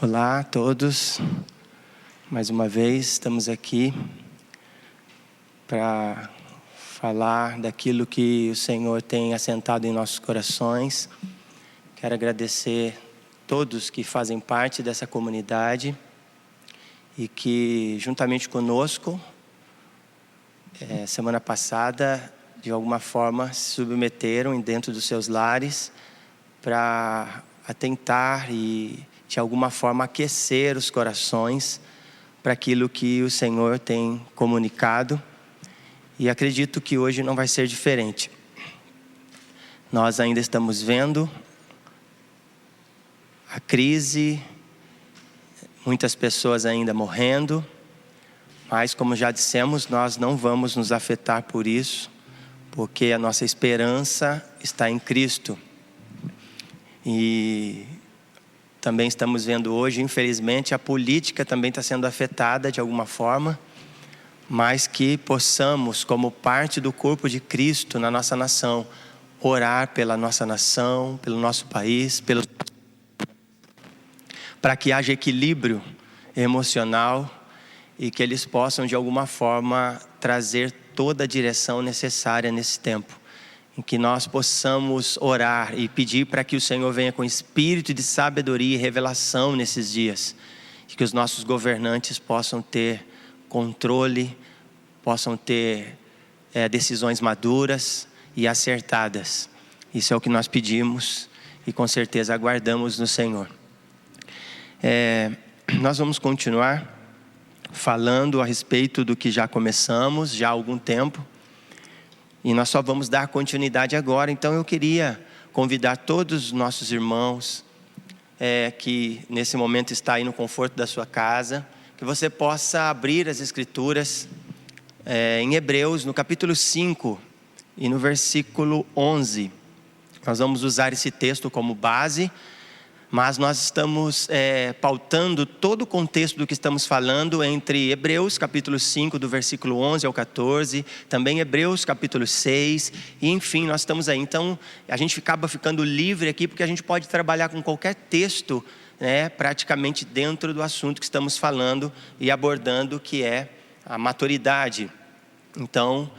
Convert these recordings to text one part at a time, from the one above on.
Olá a todos, mais uma vez estamos aqui para falar daquilo que o Senhor tem assentado em nossos corações. Quero agradecer todos que fazem parte dessa comunidade e que juntamente conosco, semana passada, de alguma forma se submeteram dentro dos seus lares para atentar e de alguma forma aquecer os corações para aquilo que o Senhor tem comunicado, e acredito que hoje não vai ser diferente. Nós ainda estamos vendo a crise, muitas pessoas ainda morrendo, mas como já dissemos, nós não vamos nos afetar por isso, porque a nossa esperança está em Cristo. E também estamos vendo hoje, infelizmente, a política também está sendo afetada de alguma forma, mas que possamos, como parte do corpo de Cristo na nossa nação, orar pela nossa nação, pelo nosso país, para que haja equilíbrio emocional e que eles possam de alguma forma trazer toda a direção necessária nesse tempo, em que nós possamos orar e pedir para que o Senhor venha com espírito de sabedoria e revelação nesses dias, e que os nossos governantes possam ter controle, possam ter decisões maduras e acertadas. Isso é o que nós pedimos e com certeza aguardamos no Senhor. Nós vamos continuar falando a respeito do que já começamos já há algum tempo, e nós só vamos dar continuidade agora. Então eu queria convidar todos os nossos irmãos que nesse momento está aí no conforto da sua casa, que você possa abrir as Escrituras em Hebreus, no capítulo 5 e no versículo 11. Nós vamos usar esse texto como base, mas nós estamos pautando todo o contexto do que estamos falando entre Hebreus capítulo 5, do versículo 11 ao 14, também Hebreus capítulo 6, e enfim, nós estamos aí. Então, a gente acaba ficando livre aqui, porque a gente pode trabalhar com qualquer texto, praticamente dentro do assunto que estamos falando e abordando, que é a maturidade. Então,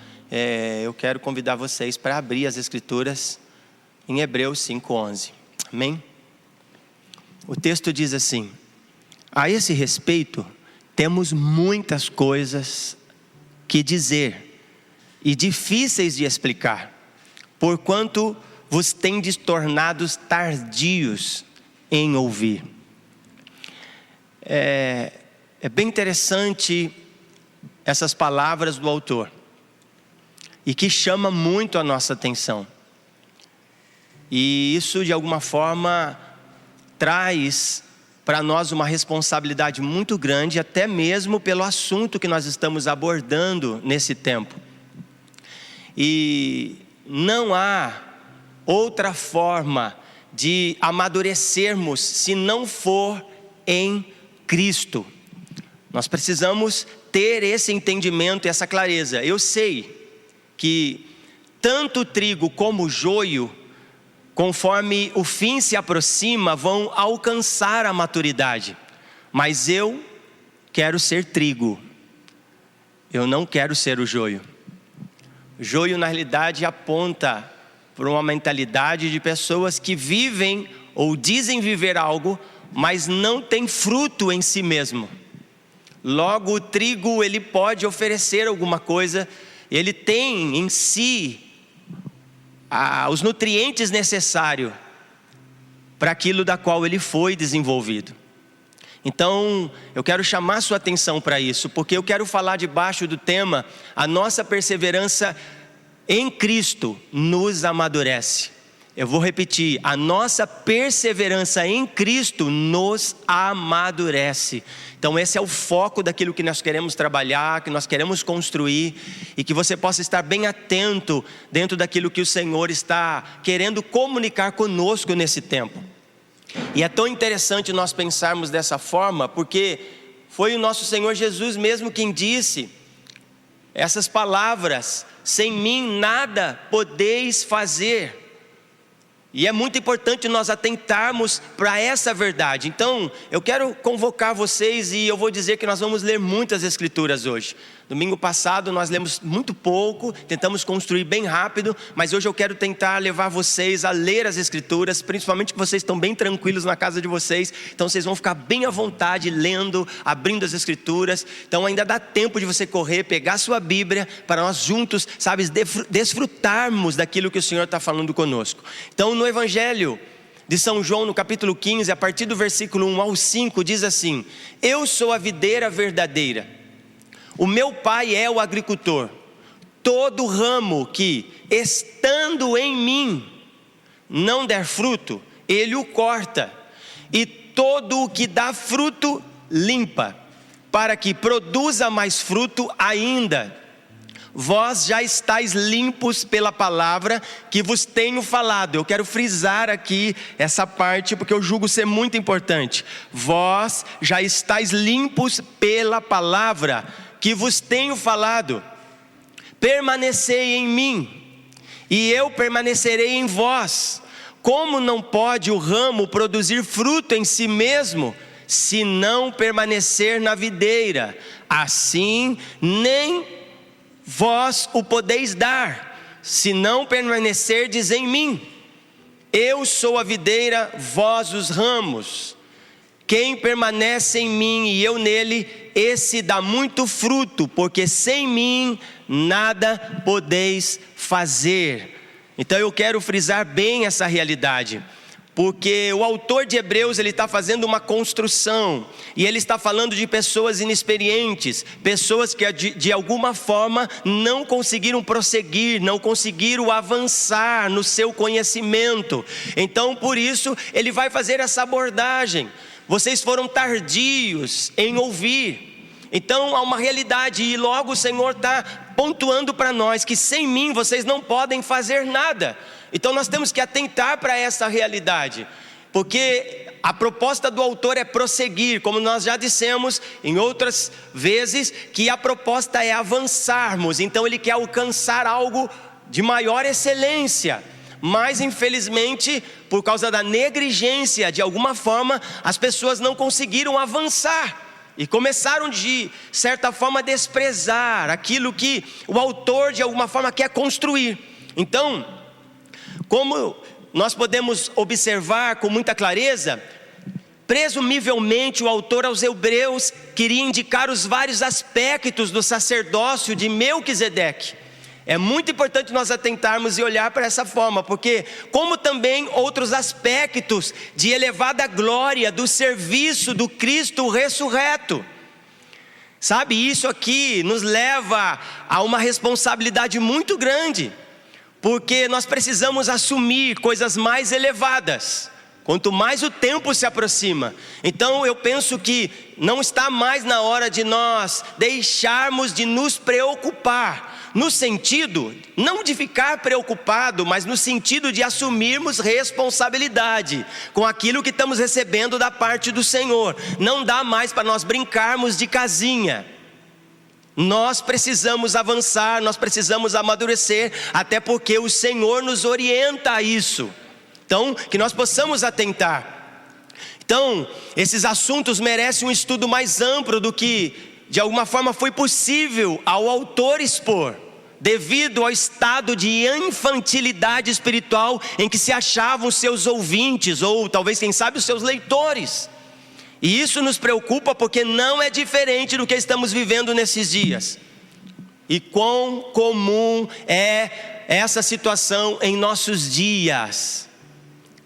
eu quero convidar vocês para abrir as Escrituras em Hebreus 5, 11. Amém? O texto diz assim: a esse respeito, temos muitas coisas que dizer e difíceis de explicar, porquanto vos tendes tornados tardios em ouvir. É bem interessante essas palavras do autor, e que chama muito a nossa atenção. E isso de alguma forma traz para nós uma responsabilidade muito grande, até mesmo pelo assunto que nós estamos abordando nesse tempo. E não há outra forma de amadurecermos se não for em Cristo. Nós precisamos ter esse entendimento e essa clareza. Eu sei que tanto o trigo como o joio, conforme o fim se aproxima, vão alcançar a maturidade. Mas eu quero ser trigo, eu não quero ser o joio. O joio, na realidade, aponta para uma mentalidade de pessoas que vivem ou dizem viver algo, mas não tem fruto em si mesmo. Logo, o trigo, ele pode oferecer alguma coisa, ele tem em si os nutrientes necessários para aquilo da qual ele foi desenvolvido. Então, eu quero chamar sua atenção para isso, porque eu quero falar debaixo do tema: a nossa perseverança em Cristo nos amadurece. Eu vou repetir: a nossa perseverança em Cristo nos amadurece. Então esse é o foco daquilo que nós queremos trabalhar, que nós queremos construir, e que você possa estar bem atento dentro daquilo que o Senhor está querendo comunicar conosco nesse tempo. E é tão interessante nós pensarmos dessa forma, porque foi o nosso Senhor Jesus mesmo quem disse essas palavras: sem mim nada podeis fazer. E é muito importante nós atentarmos para essa verdade. Então, eu quero convocar vocês e eu vou dizer que nós vamos ler muitas escrituras hoje. Domingo passado nós lemos muito pouco, tentamos construir bem rápido, mas hoje eu quero tentar levar vocês a ler as escrituras, principalmente que vocês estão bem tranquilos na casa de vocês, então vocês vão ficar bem à vontade lendo, abrindo as escrituras. Então ainda dá tempo de você correr, pegar sua Bíblia, para nós juntos, sabe, desfrutarmos daquilo que o Senhor está falando conosco. Então no Evangelho de São João, no capítulo 15, a partir do versículo 1 ao 5, diz assim: eu sou a videira verdadeira, o meu pai é o agricultor. Todo ramo que, estando em mim, não der fruto, ele o corta, e todo o que dá fruto, limpa, para que produza mais fruto ainda. Vós já estáis limpos pela palavra que vos tenho falado. Eu quero frisar aqui essa parte, porque eu julgo ser muito importante. Vós já estáis limpos pela palavra que vos tenho falado. Permanecei em mim, e eu permanecerei em vós. Como não pode o ramo produzir fruto em si mesmo, se não permanecer na videira? Assim, nem vós o podeis dar, se não permanecerdes em mim. Eu sou a videira, vós os ramos. Quem permanece em mim e eu nele, esse dá muito fruto, porque sem mim nada podeis fazer. Então eu quero frisar bem essa realidade, porque o autor de Hebreus, ele está fazendo uma construção, e ele está falando de pessoas inexperientes, pessoas que de alguma forma não conseguiram prosseguir, não conseguiram avançar no seu conhecimento. Então por isso ele vai fazer essa abordagem. Vocês foram tardios em ouvir. Então há uma realidade, e logo o Senhor está pontuando para nós que sem mim vocês não podem fazer nada. Então nós temos que atentar para essa realidade, porque a proposta do autor é prosseguir, como nós já dissemos em outras vezes, que a proposta é avançarmos. Então ele quer alcançar algo de maior excelência, mas infelizmente, por causa da negligência, de alguma forma, as pessoas não conseguiram avançar, e começaram de certa forma a desprezar aquilo que o autor de alguma forma quer construir. Então, como nós podemos observar com muita clareza, presumivelmente o autor aos Hebreus queria indicar os vários aspectos do sacerdócio de Melquisedeque. É muito importante nós atentarmos e olhar para essa forma, porque como também outros aspectos de elevada glória do serviço do Cristo ressurreto. Sabe, isso aqui nos leva a uma responsabilidade muito grande, porque nós precisamos assumir coisas mais elevadas, quanto mais o tempo se aproxima. Então eu penso que não está mais na hora de nós deixarmos de nos preocupar, no sentido, não de ficar preocupado, mas no sentido de assumirmos responsabilidade com aquilo que estamos recebendo da parte do Senhor. Não dá mais para nós brincarmos de casinha. Nós precisamos avançar, nós precisamos amadurecer, até porque o Senhor nos orienta a isso. Então, que nós possamos atentar. Então, esses assuntos merecem um estudo mais amplo do que de alguma forma foi possível ao autor expor, devido ao estado de infantilidade espiritual em que se achavam os seus ouvintes, ou talvez, quem sabe, os seus leitores. E isso nos preocupa, porque não é diferente do que estamos vivendo nesses dias. E quão comum é essa situação em nossos dias.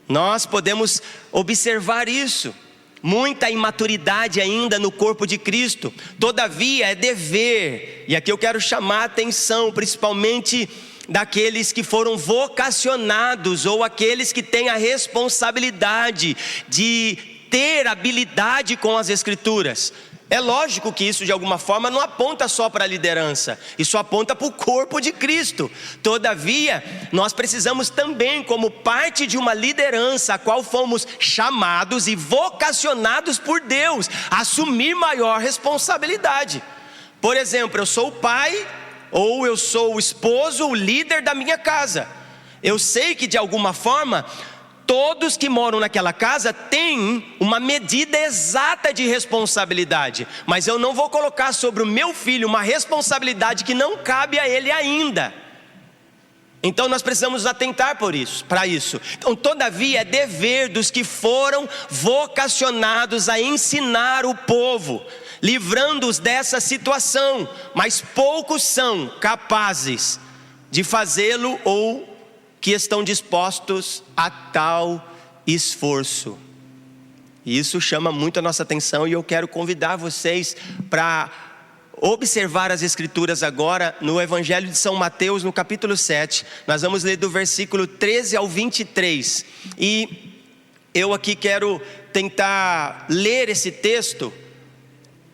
Nós podemos observar isso. Muita imaturidade ainda no corpo de Cristo. Todavia é dever, e aqui eu quero chamar a atenção principalmente daqueles que foram vocacionados, ou aqueles que têm a responsabilidade de ter habilidade com as Escrituras. É lógico que isso de alguma forma não aponta só para a liderança, isso aponta para o corpo de Cristo. Todavia, nós precisamos também, como parte de uma liderança a qual fomos chamados e vocacionados por Deus, assumir maior responsabilidade. Por exemplo, eu sou o pai, ou eu sou o esposo, o líder da minha casa. Eu sei que de alguma forma Todos que moram naquela casa têm uma medida exata de responsabilidade, mas eu não vou colocar sobre o meu filho uma responsabilidade que não cabe a ele ainda. Então nós precisamos atentar para isso. Então, todavia, é dever dos que foram vocacionados a ensinar o povo, livrando-os dessa situação, mas poucos são capazes de fazê-lo ou que estão dispostos a tal esforço. E isso chama muito a nossa atenção, e eu quero convidar vocês para observar as escrituras agora no Evangelho de São Mateus, no capítulo 7. Nós vamos ler do versículo 13 ao 23. E eu aqui quero tentar ler esse texto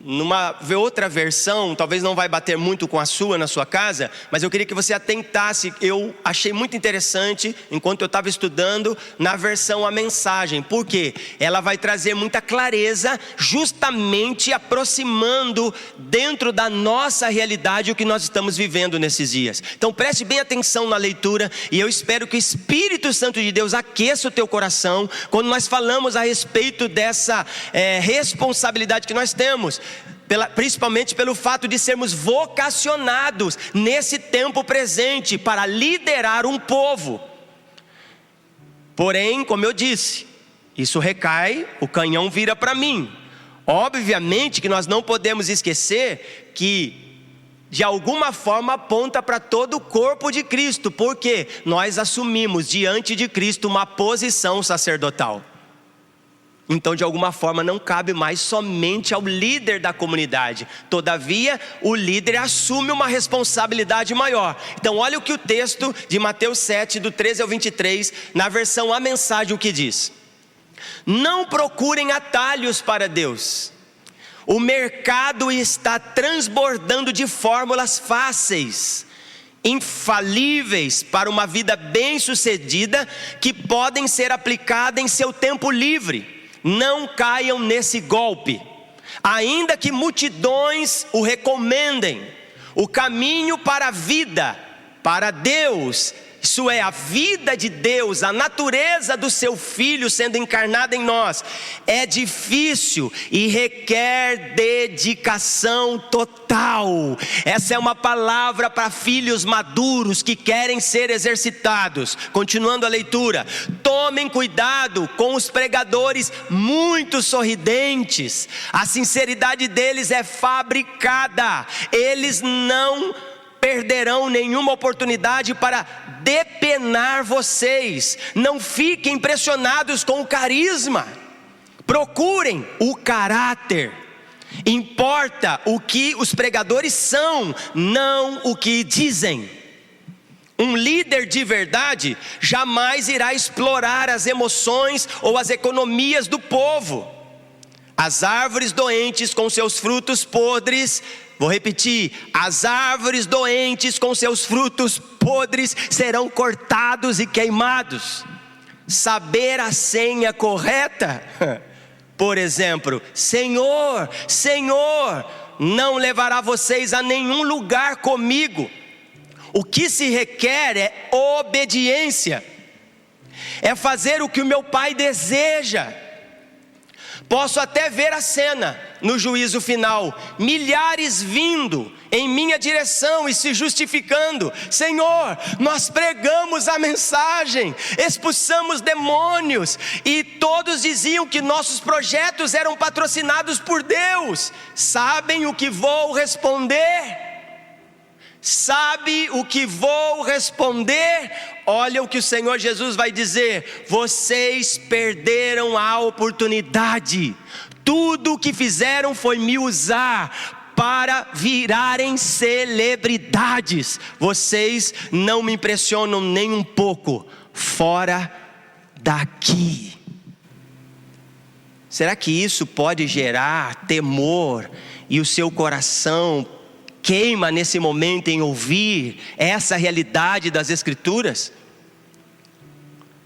numa outra versão, talvez não vai bater muito com a sua, na sua casa, mas eu queria que você atentasse. Eu achei muito interessante, enquanto eu estava estudando, na versão A Mensagem, porque ela vai trazer muita clareza, justamente aproximando dentro da nossa realidade o que nós estamos vivendo nesses dias. Então preste bem atenção na leitura, e eu espero que o Espírito Santo de Deus aqueça o teu coração, quando nós falamos a respeito dessa responsabilidade que nós temos, principalmente pelo fato de sermos vocacionados nesse tempo presente para liderar um povo. Porém, como eu disse, isso recai, o canhão vira para mim. Obviamente que nós não podemos esquecer que de alguma forma aponta para todo o corpo de Cristo, porque nós assumimos diante de Cristo uma posição sacerdotal. Então, de alguma forma, não cabe mais somente ao líder da comunidade. Todavia, o líder assume uma responsabilidade maior. Então, olha o que o texto de Mateus 7, do 13 ao 23, na versão A Mensagem, o que diz: não procurem atalhos para Deus. O mercado está transbordando de fórmulas fáceis, infalíveis para uma vida bem-sucedida, que podem ser aplicadas em seu tempo livre. Não caiam nesse golpe, ainda que multidões o recomendem. O caminho para a vida, para Deus, isso é, a vida de Deus, a natureza do seu Filho sendo encarnada em nós, é difícil e requer dedicação total. Essa é uma palavra para filhos maduros que querem ser exercitados. Continuando a leitura: tomem cuidado com os pregadores muito sorridentes. A sinceridade deles é fabricada. Eles não perderão nenhuma oportunidade para depenar vocês. Não fiquem impressionados com o carisma, procurem o caráter. Importa o que os pregadores são, não o que dizem. Um líder de verdade jamais irá explorar as emoções ou as economias do povo. As árvores doentes com seus frutos podres, vou repetir, as árvores doentes com seus frutos podres serão cortados e queimados. Saber a senha correta, por exemplo, Senhor, Senhor, não levará vocês a nenhum lugar comigo. O que se requer é obediência, é fazer o que o meu Pai deseja. Posso até ver a cena no juízo final, milhares vindo em minha direção e se justificando: Senhor, nós pregamos a mensagem, expulsamos demônios, e todos diziam que nossos projetos eram patrocinados por Deus. Sabem o que vou responder? Sabe o que vou responder? Olha o que o Senhor Jesus vai dizer: vocês perderam a oportunidade. Tudo o que fizeram foi me usar para virarem celebridades. Vocês não me impressionam nem um pouco. Fora daqui. Será que isso pode gerar temor e o seu coração queima nesse momento em ouvir essa realidade das Escrituras?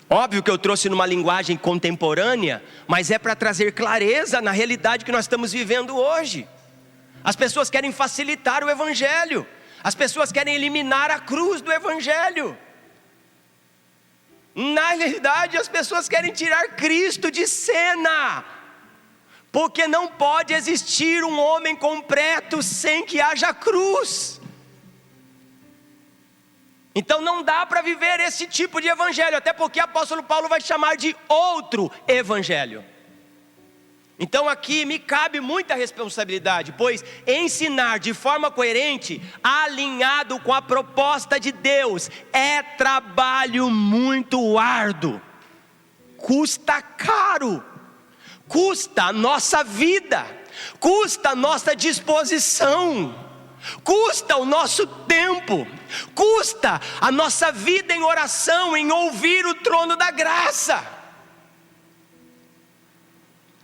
Óbvio que eu trouxe numa linguagem contemporânea, mas é para trazer clareza na realidade que nós estamos vivendo hoje. As pessoas querem facilitar o Evangelho, as pessoas querem eliminar a cruz do Evangelho. Na realidade, as pessoas querem tirar Cristo de cena, porque não pode existir um homem completo sem que haja cruz. Então não dá para viver esse tipo de evangelho, até porque o apóstolo Paulo vai chamar de outro evangelho. Então aqui me cabe muita responsabilidade, pois ensinar de forma coerente, alinhado com a proposta de Deus, é trabalho muito árduo, custa caro, custa a nossa vida, custa a nossa disposição, custa o nosso tempo, custa a nossa vida em oração, em ouvir o trono da graça.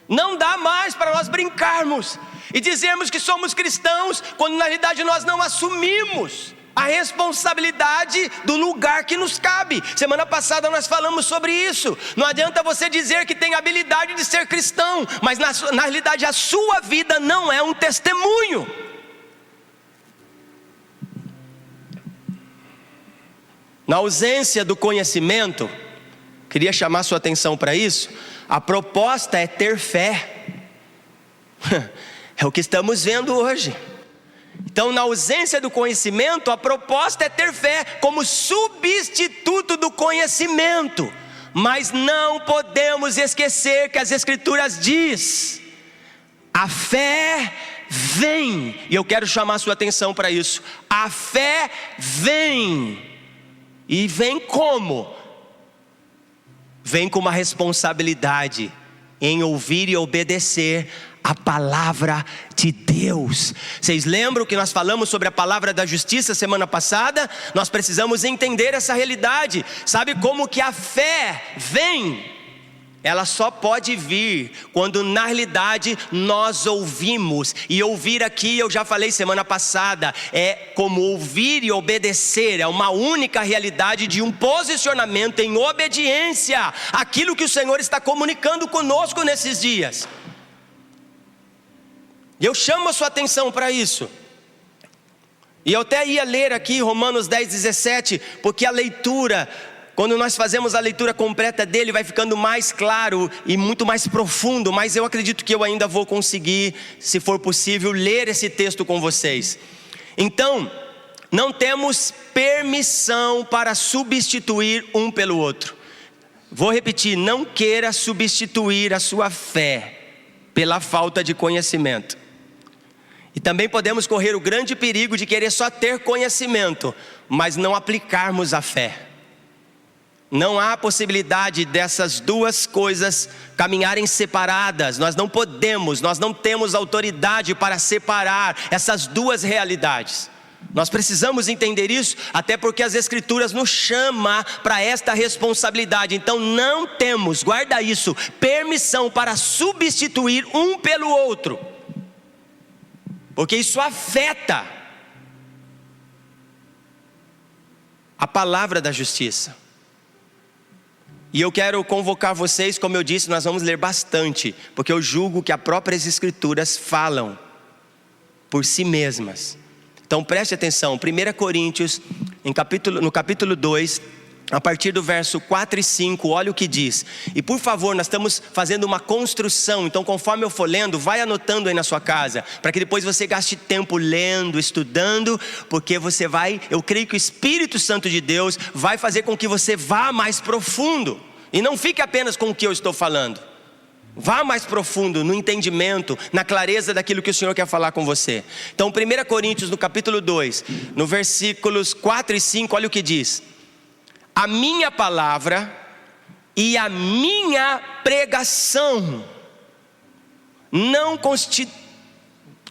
Não dá mais para nós brincarmos e dizermos que somos cristãos, quando na realidade nós não assumimos a responsabilidade do lugar que nos cabe. Semana passada nós falamos sobre isso. Não adianta você dizer que tem habilidade de ser cristão, mas na realidade a sua vida não é um testemunho. Na ausência do conhecimento, queria chamar sua atenção para isso. A proposta é ter fé. É o que estamos vendo hoje. Então, na ausência do conhecimento, a proposta é ter fé como substituto do conhecimento. Mas não podemos esquecer que as Escrituras diz: a fé vem. E eu quero chamar sua atenção para isso. A fé vem. E vem como? Vem com uma responsabilidade em ouvir e obedecer a palavra de Deus. Vocês lembram que nós falamos sobre a palavra da justiça semana passada? Nós precisamos entender essa realidade. Sabe como que a fé vem? Ela só pode vir quando na realidade nós ouvimos. E ouvir aqui, eu já falei semana passada, é como ouvir e obedecer. É uma única realidade de um posicionamento em obediência àquilo que o Senhor está comunicando conosco nesses dias. E eu chamo a sua atenção para isso. E eu até ia ler aqui Romanos 10:17, porque a leitura, quando nós fazemos a leitura completa dele, vai ficando mais claro e muito mais profundo. Mas eu acredito que eu ainda vou conseguir, se for possível, ler esse texto com vocês. Então, não temos permissão para substituir um pelo outro. Vou repetir: não queira substituir a sua fé pela falta de conhecimento. E também podemos correr o grande perigo de querer só ter conhecimento, mas não aplicarmos a fé. Não há possibilidade dessas duas coisas caminharem separadas. Nós não podemos, nós não temos autoridade para separar essas duas realidades. Nós precisamos entender isso, até porque as Escrituras nos chamam para esta responsabilidade. Então não temos, guarda isso, permissão para substituir um pelo outro, porque isso afeta a palavra da justiça. E eu quero convocar vocês, como eu disse, nós vamos ler bastante, porque eu julgo que as próprias Escrituras falam por si mesmas. Então preste atenção, 1 Coríntios, no capítulo 2, a partir do verso 4 e 5, olha o que diz. E por favor, nós estamos fazendo uma construção, então conforme eu for lendo, vai anotando aí na sua casa, para que depois você gaste tempo lendo, estudando, porque você vai, eu creio que o Espírito Santo de Deus vai fazer com que você vá mais profundo, e não fique apenas com o que eu estou falando. Vá mais profundo no entendimento, na clareza daquilo que o Senhor quer falar com você. Então 1 Coríntios no capítulo 2, no versículos 4 e 5, olha o que diz: a minha palavra e a minha pregação não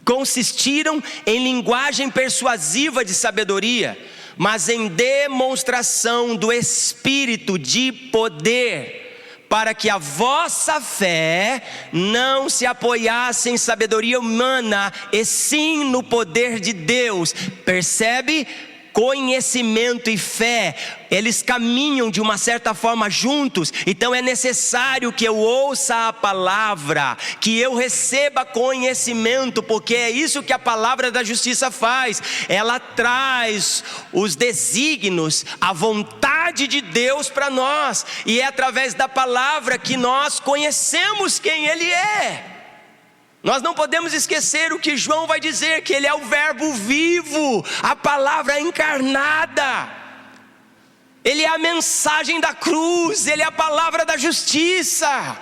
consistiram em linguagem persuasiva de sabedoria, mas em demonstração do Espírito de poder, para que a vossa fé não se apoiasse em sabedoria humana, e sim no poder de Deus. Percebe? conhecimento e fé, eles caminham de uma certa forma juntos. Então é necessário que eu ouça a palavra, que eu receba conhecimento, porque é isso que a palavra da justiça faz. Ela traz os desígnios, a vontade de Deus para nós, e é através da palavra que nós conhecemos quem Ele é. Nós não podemos esquecer o que João vai dizer, que Ele é o verbo vivo, a palavra encarnada. Ele é a mensagem da cruz, Ele é a palavra da justiça,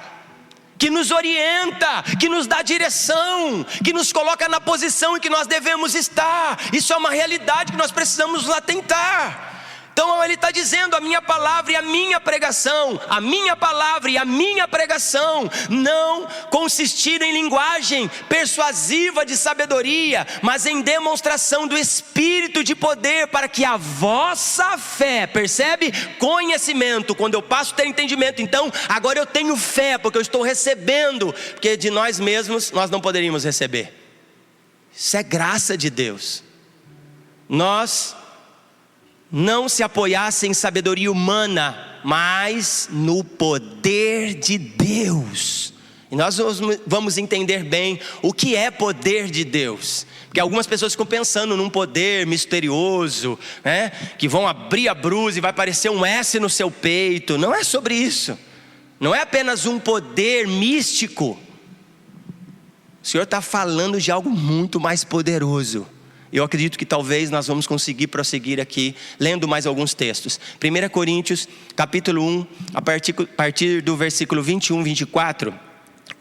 que nos orienta, que nos dá direção, que nos coloca na posição em que nós devemos estar. Isso é uma realidade que nós precisamos nos atentar. Então ele está dizendo: a minha palavra e a minha pregação, a minha palavra e a minha pregação não consistiram em linguagem persuasiva de sabedoria, mas em demonstração do Espírito de poder, para que a vossa fé, percebe? Conhecimento, quando eu passo a ter entendimento, então agora eu tenho fé, porque eu estou recebendo, porque de nós mesmos nós não poderíamos receber. Isso é graça de Deus. Nós não se apoiasse em sabedoria humana, mas no poder de Deus. E nós vamos entender bem o que é poder de Deus, porque algumas pessoas ficam pensando num poder misterioso, né? Que vão abrir a blusa e vai aparecer um S no seu peito. Não é sobre isso. Não é apenas um poder místico. O Senhor está falando de algo muito mais poderoso. Eu acredito que talvez nós vamos conseguir prosseguir aqui, lendo mais alguns textos. 1 Coríntios, capítulo 1, a partir do versículo 21, 24.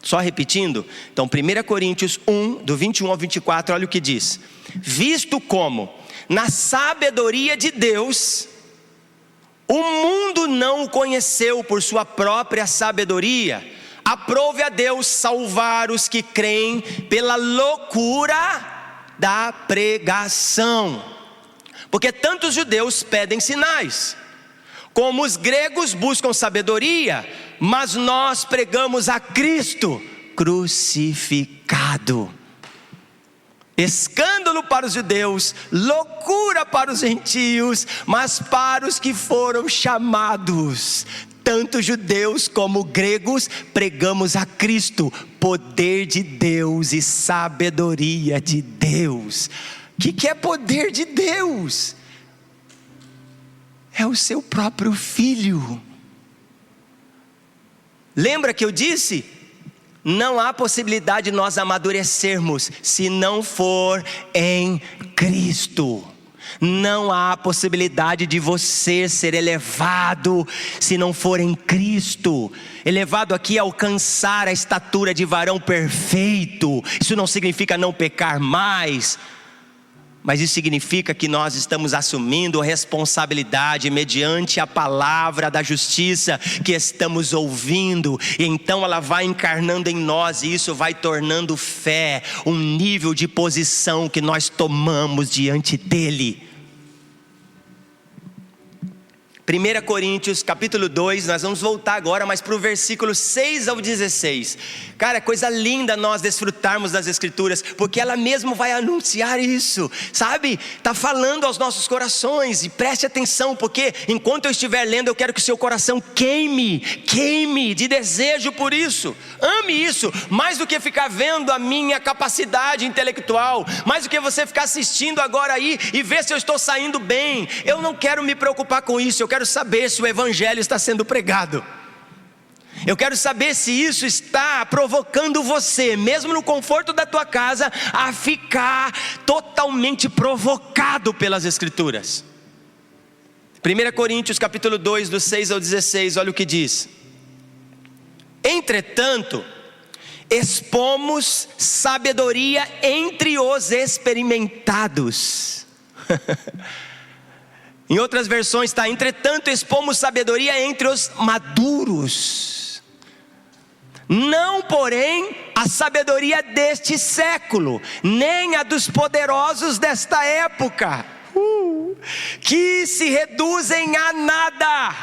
Só repetindo. Então, 1 Coríntios 1, do 21 ao 24, olha o que diz. Visto como, na sabedoria de Deus, o mundo não o conheceu por sua própria sabedoria, aprove a Deus salvar os que creem pela loucura da pregação, porque tanto os judeus pedem sinais, como os gregos buscam sabedoria, mas nós pregamos a Cristo crucificado, escândalo para os judeus, loucura para os gentios, mas para os que foram chamados, tanto judeus como gregos, pregamos a Cristo, poder de Deus e sabedoria de Deus. O que é poder de Deus? É o seu próprio Filho. Lembra que eu disse? Não há possibilidade de nós amadurecermos se não for em Cristo. Não há possibilidade de você ser elevado se não for em Cristo. Elevado aqui é alcançar a estatura de varão perfeito. Isso não significa não pecar mais, mas isso significa que nós estamos assumindo a responsabilidade mediante a palavra da justiça que estamos ouvindo, e então ela vai encarnando em nós, e isso vai tornando fé, um nível de posição que nós tomamos diante dele. 1 Coríntios capítulo 2, nós vamos voltar agora, mas para o versículo 6 ao 16. Cara, é coisa linda nós desfrutarmos das Escrituras, porque ela mesmo vai anunciar isso, sabe? Está falando aos nossos corações, e preste atenção, porque enquanto eu estiver lendo, eu quero que o seu coração queime de desejo por isso. Ame isso, mais do que ficar vendo a minha capacidade intelectual, mais do que você ficar assistindo agora aí e ver se eu estou saindo bem. Eu não quero me preocupar com isso, eu quero saber se o evangelho está sendo pregado. Eu quero saber se isso está provocando você, mesmo no conforto da tua casa, a ficar totalmente provocado pelas Escrituras. 1 Coríntios capítulo 2, do 6 ao 16, olha o que diz. Entretanto, expomos sabedoria entre os experimentados. Em outras versões está: entretanto expomos sabedoria entre os maduros, não porém a sabedoria deste século, nem a dos poderosos desta época, que se reduzem a nada,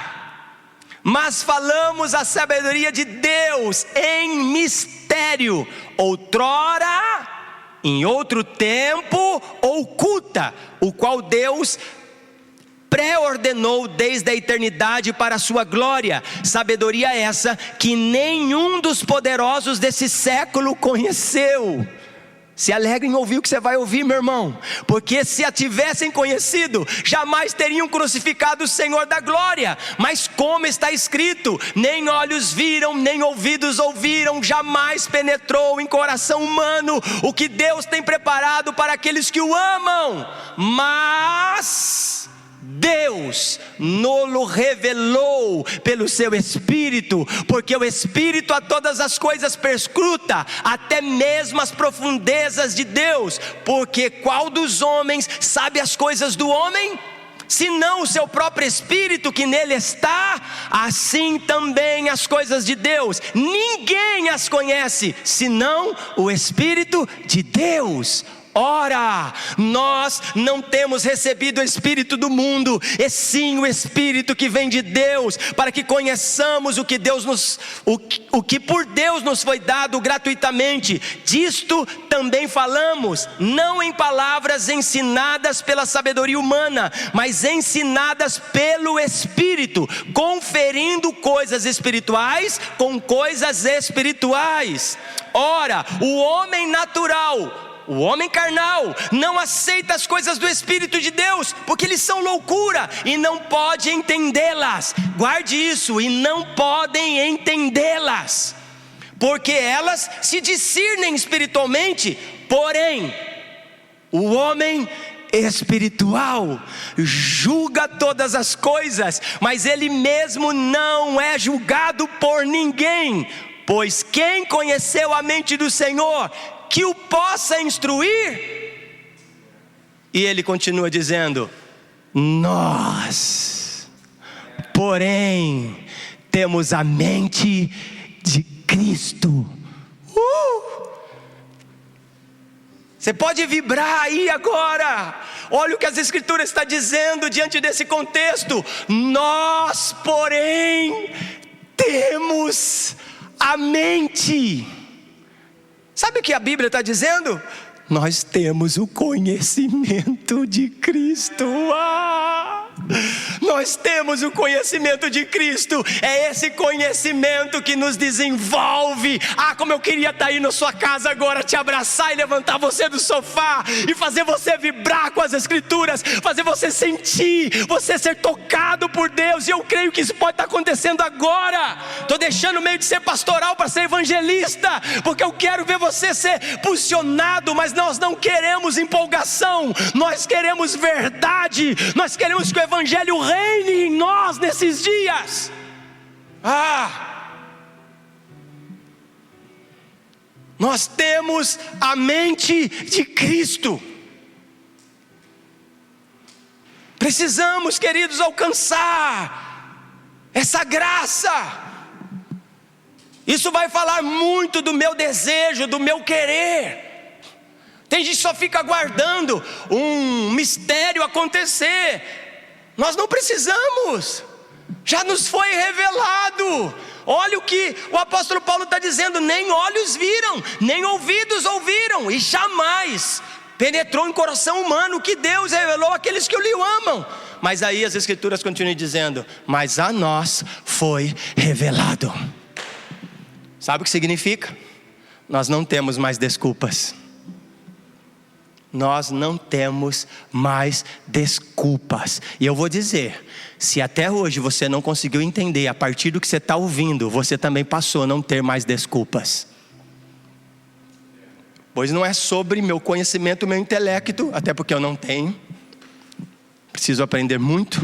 mas falamos a sabedoria de Deus em mistério, outrora, em outro tempo, oculta, o qual Deus pré-ordenou desde a eternidade para a sua glória. Sabedoria essa que nenhum dos poderosos desse século conheceu. Se alegre em ouvir o que você vai ouvir, meu irmão, porque se a tivessem conhecido, jamais teriam crucificado o Senhor da glória. Mas como está escrito: nem olhos viram, nem ouvidos ouviram, jamais penetrou em coração humano o que Deus tem preparado para aqueles que o amam. Mas Deus nos revelou pelo seu Espírito, porque o Espírito a todas as coisas perscruta, até mesmo as profundezas de Deus. Porque qual dos homens sabe as coisas do homem, senão o seu próprio Espírito que nele está? Assim também as coisas de Deus, ninguém as conhece, senão o Espírito de Deus. Ora, nós não temos recebido o Espírito do mundo, e sim o Espírito que vem de Deus, para que conheçamos o que por Deus nos foi dado gratuitamente. Disto também falamos, não em palavras ensinadas pela sabedoria humana, mas ensinadas pelo Espírito, conferindo coisas espirituais com coisas espirituais. Ora, o homem natural, o homem carnal, não aceita as coisas do Espírito de Deus, porque eles são loucura e não pode entendê-las. Guarde isso: e não podem entendê-las, porque elas se discernem espiritualmente. Porém, o homem espiritual julga todas as coisas, mas ele mesmo não é julgado por ninguém. Pois quem conheceu a mente do Senhor, que o possa instruir? E ele continua dizendo: nós, porém, temos a mente de Cristo. Você pode vibrar aí agora. Olha o que as Escrituras estão dizendo diante desse contexto. Nós, porém, temos a mente. Sabe o que a Bíblia está dizendo? Nós temos o conhecimento de Cristo. Nós temos o conhecimento de Cristo. É esse conhecimento que nos desenvolve. Como eu queria estar aí na sua casa agora, te abraçar e levantar você do sofá e fazer você vibrar com as Escrituras, fazer você sentir, você ser tocado por Deus. E eu creio que isso pode estar acontecendo agora. Estou deixando meio de ser pastoral para ser evangelista, porque eu quero ver você ser posicionado. Mas nós não queremos empolgação, nós queremos verdade. Nós queremos que o Evangelho reine em nós nesses dias. Nós temos a mente de Cristo. Precisamos, queridos, alcançar essa graça. Isso vai falar muito do meu desejo, do meu querer. Tem gente que só fica aguardando um mistério acontecer. Nós não precisamos, já nos foi revelado. Olha o que o apóstolo Paulo está dizendo: nem olhos viram, nem ouvidos ouviram, e jamais penetrou em coração humano o que Deus revelou àqueles que o lhe amam. Mas aí as Escrituras continuam dizendo: mas a nós foi revelado. Sabe o que significa? Nós não temos mais desculpas. Nós não temos mais desculpas. E eu vou dizer, se até hoje você não conseguiu entender, a partir do que você está ouvindo, você também passou a não ter mais desculpas. Pois não é sobre meu conhecimento, meu intelecto, até porque eu não tenho. Preciso aprender muito.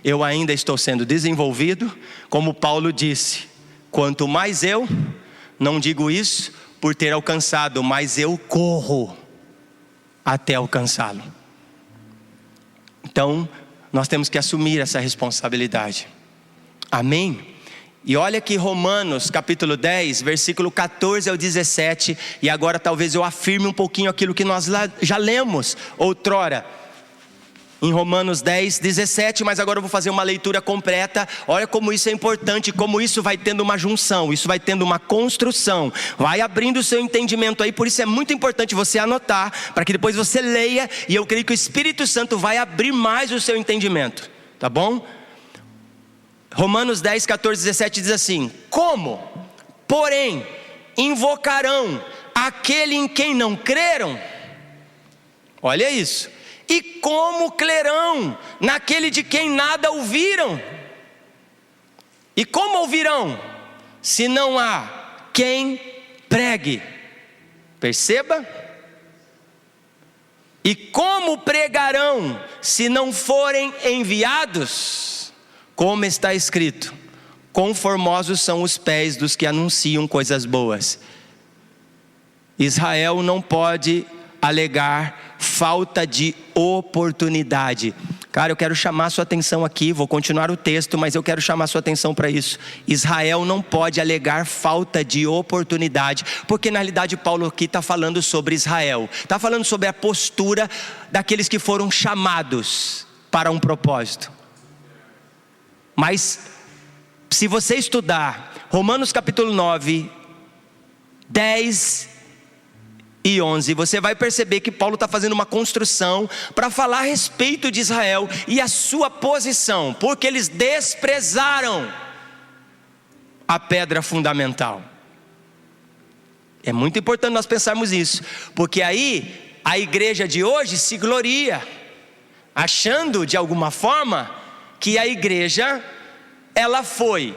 Eu ainda estou sendo desenvolvido. Como Paulo disse, quanto mais eu, não digo isso por ter alcançado, mas eu corro até alcançá-lo. Então, nós temos que assumir essa responsabilidade. Amém? E olha que Romanos capítulo 10, versículo 14 ao 17. E agora talvez eu afirme um pouquinho aquilo que nós já lemos outrora. Em Romanos 10, 17, mas agora eu vou fazer uma leitura completa. Olha como isso é importante, como isso vai tendo uma junção, isso vai tendo uma construção, vai abrindo o seu entendimento aí. Por isso é muito importante você anotar, para que depois você leia, e eu creio que o Espírito Santo vai abrir mais o seu entendimento. tá bom? Romanos 10, 14, 17 diz assim: como, porém, invocarão aquele em quem não creram? Olha isso. E como crerão naquele de quem nada ouviram? E como ouvirão, se não há quem pregue? Perceba? E como pregarão, se não forem enviados? Como está escrito: quão formosos são os pés dos que anunciam coisas boas. Israel não pode alegar falta de oportunidade. Cara, eu quero chamar a sua atenção aqui, vou continuar o texto, mas eu quero chamar a sua atenção para isso. Israel não pode alegar falta de oportunidade, porque na realidade Paulo aqui está falando sobre Israel, está falando sobre a postura daqueles que foram chamados para um propósito. Mas se você estudar Romanos capítulo 9, 10 e 11, você vai perceber que Paulo está fazendo uma construção para falar a respeito de Israel e a sua posição, porque eles desprezaram a pedra fundamental. É muito importante nós pensarmos isso, porque aí a igreja de hoje se gloria, achando de alguma forma que a igreja, ela foi,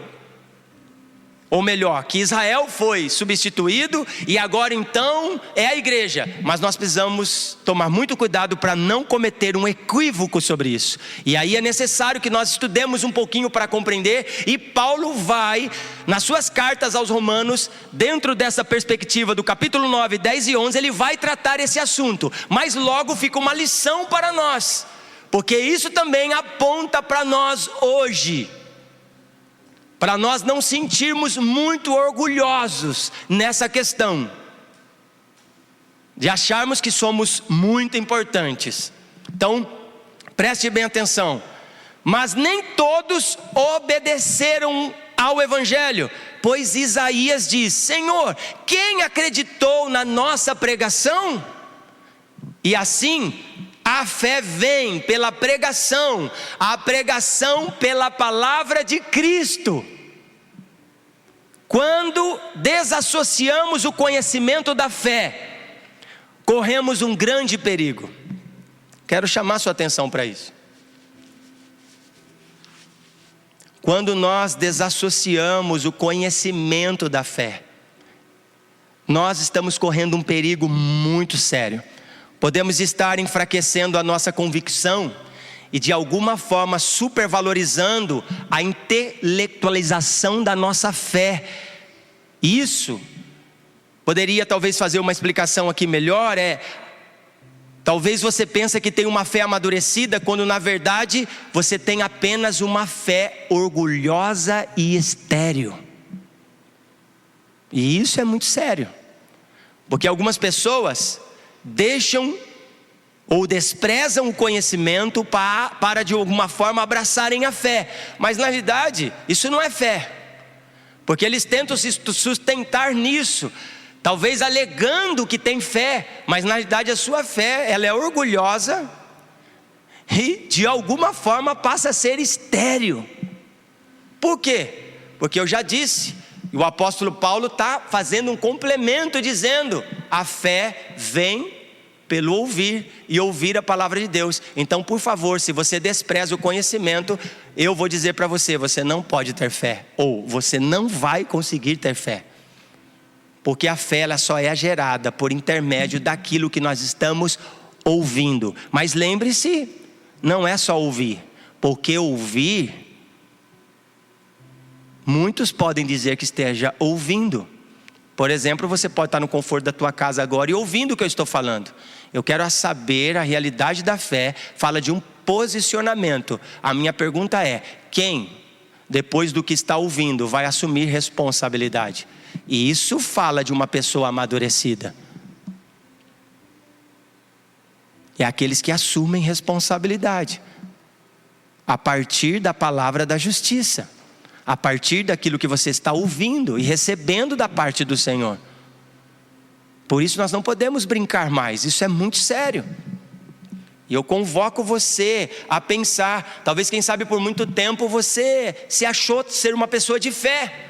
ou melhor, que Israel foi substituído e agora então é a igreja. Mas nós precisamos tomar muito cuidado para não cometer um equívoco sobre isso. E aí é necessário que nós estudemos um pouquinho para compreender. E Paulo vai, nas suas cartas aos Romanos, dentro dessa perspectiva do capítulo 9, 10 e 11, ele vai tratar esse assunto. Mas logo fica uma lição para nós, porque isso também aponta para nós hoje, para nós não sentirmos muito orgulhosos nessa questão, de acharmos que somos muito importantes. Então, preste bem atenção. Mas nem todos obedeceram ao Evangelho, pois Isaías diz: Senhor, quem acreditou na nossa pregação? E assim, a fé vem pela pregação, a pregação pela palavra de Cristo. Quando desassociamos o conhecimento da fé, corremos um grande perigo. Quero chamar sua atenção para isso. Quando nós desassociamos o conhecimento da fé, nós estamos correndo um perigo muito sério. Podemos estar enfraquecendo a nossa convicção e de alguma forma supervalorizando a intelectualização da nossa fé. Isso poderia talvez fazer uma explicação aqui melhor, talvez você pense que tem uma fé amadurecida, quando na verdade você tem apenas uma fé orgulhosa e estéril. E isso é muito sério, porque algumas pessoas deixam ou desprezam o conhecimento para de alguma forma abraçarem a fé. Mas na realidade isso não é fé, porque eles tentam se sustentar nisso, talvez alegando que tem fé, mas na realidade a sua fé, ela é orgulhosa e de alguma forma passa a ser estéril. Por quê? Porque eu já disse, e o apóstolo Paulo está fazendo um complemento dizendo: a fé vem pelo ouvir, e ouvir a palavra de Deus. Então, por favor, se você despreza o conhecimento, eu vou dizer para você: você não pode ter fé, ou você não vai conseguir ter fé, porque a fé, ela só é gerada por intermédio daquilo que nós estamos ouvindo. Mas lembre-se, não é só ouvir, porque ouvir, muitos podem dizer que esteja ouvindo. Por exemplo, você pode estar no conforto da tua casa agora e ouvindo o que eu estou falando. Eu quero saber, a realidade da fé fala de um posicionamento. A minha pergunta é: quem, depois do que está ouvindo, vai assumir responsabilidade? E isso fala de uma pessoa amadurecida. É aqueles que assumem responsabilidade a partir da palavra da justiça, a partir daquilo que você está ouvindo e recebendo da parte do Senhor. Por isso nós não podemos brincar mais, isso é muito sério. E eu convoco você a pensar, talvez quem sabe por muito tempo você se achou ser uma pessoa de fé.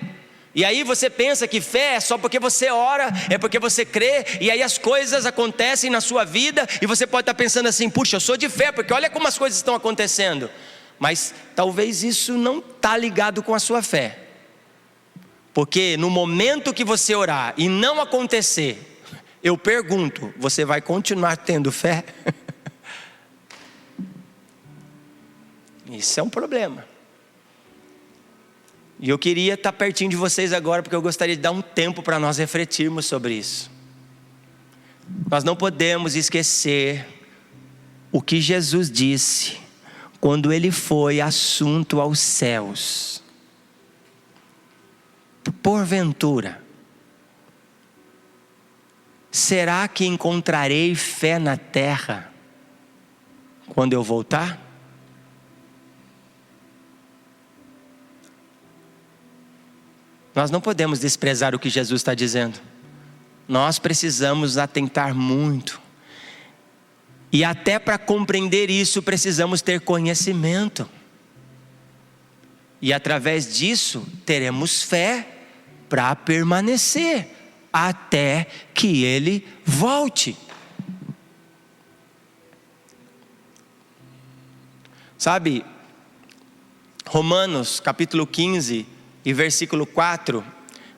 E aí você pensa que fé é só porque você ora, é porque você crê, e aí as coisas acontecem na sua vida, e você pode estar pensando assim, puxa, eu sou de fé, porque olha como as coisas estão acontecendo. Mas talvez isso não está ligado com a sua fé. Porque no momento que você orar e não acontecer, eu pergunto, você vai continuar tendo fé? Isso é um problema. E eu queria estar pertinho de vocês agora, porque eu gostaria de dar um tempo para nós refletirmos sobre isso. Nós não podemos esquecer o que Jesus disse quando Ele foi assunto aos céus. Porventura, será que encontrarei fé na terra quando eu voltar? Nós não podemos desprezar o que Jesus está dizendo. Nós precisamos atentar muito. E até para compreender isso, precisamos ter conhecimento. E através disso, teremos fé para permanecer até que Ele volte. Sabe, Romanos capítulo 15 e versículo 4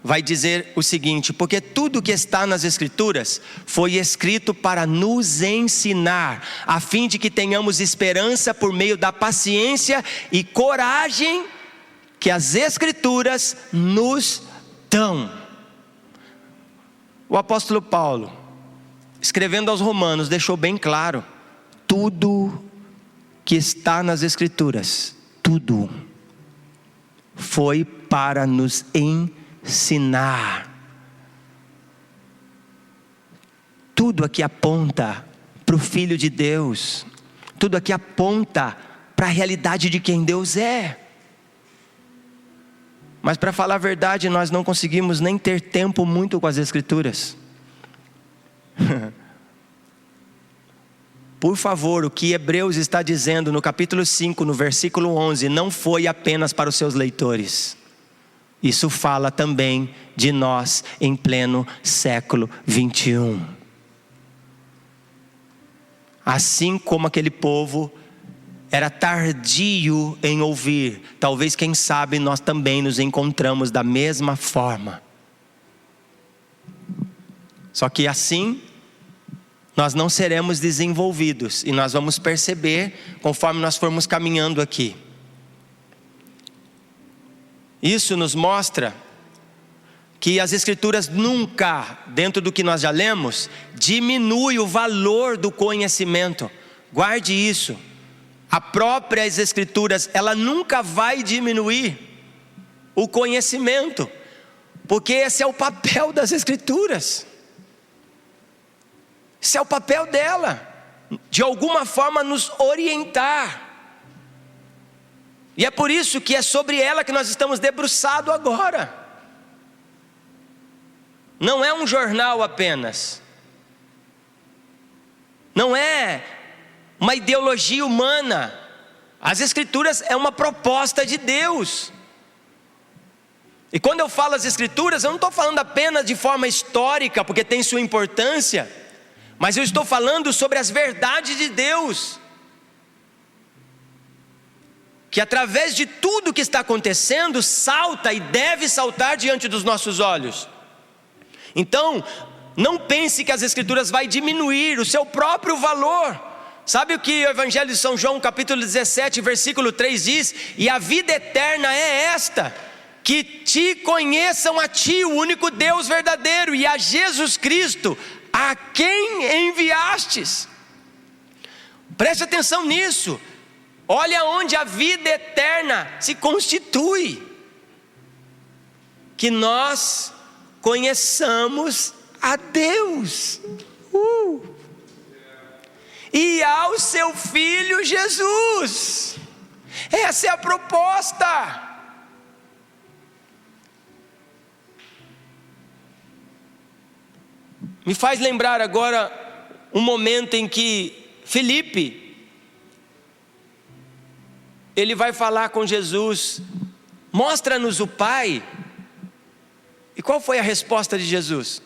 vai dizer o seguinte: porque tudo que está nas Escrituras foi escrito para nos ensinar, a fim de que tenhamos esperança por meio da paciência e coragem que as Escrituras nos dão. O apóstolo Paulo, escrevendo aos Romanos, deixou bem claro: tudo que está nas Escrituras, tudo foi para nos ensinar. Tudo aqui aponta para o Filho de Deus. Tudo aqui aponta para a realidade de quem Deus é. Mas para falar a verdade, nós não conseguimos nem ter tempo muito com as Escrituras. Por favor, o que Hebreus está dizendo no capítulo 5, no versículo 11, não foi apenas para os seus leitores. Isso fala também de nós em pleno século 21. Assim como aquele povo era tardio em ouvir, talvez, quem sabe, nós também nos encontramos da mesma forma. Só que assim, nós não seremos desenvolvidos, e nós vamos perceber conforme nós formos caminhando aqui. Isso nos mostra que as Escrituras nunca, dentro do que nós já lemos, diminui o valor do conhecimento. Guarde isso. As próprias Escrituras, ela nunca vai diminuir o conhecimento, porque esse é o papel das Escrituras. Esse é o papel dela, de alguma forma nos orientar. E é por isso que é sobre ela que nós estamos debruçados agora. Não é um jornal apenas. Não é uma ideologia humana. As Escrituras é uma proposta de Deus. E quando eu falo as Escrituras, eu não estou falando apenas de forma histórica, porque tem sua importância, mas eu estou falando sobre as verdades de Deus, que através de tudo que está acontecendo, salta e deve saltar diante dos nossos olhos. Então, não pense que as Escrituras vai diminuir o seu próprio valor. Sabe o que o Evangelho de São João, capítulo 17, versículo 3 diz? E a vida eterna é esta, que te conheçam a ti, o único Deus verdadeiro, e a Jesus Cristo, a quem enviastes. Preste atenção nisso. Olha onde a vida eterna se constitui. Que nós conheçamos a Deus. E ao seu Filho Jesus. Essa é a proposta. Me faz lembrar agora um momento em que Filipe ele vai falar com Jesus: mostra-nos o Pai. E qual foi a resposta de Jesus?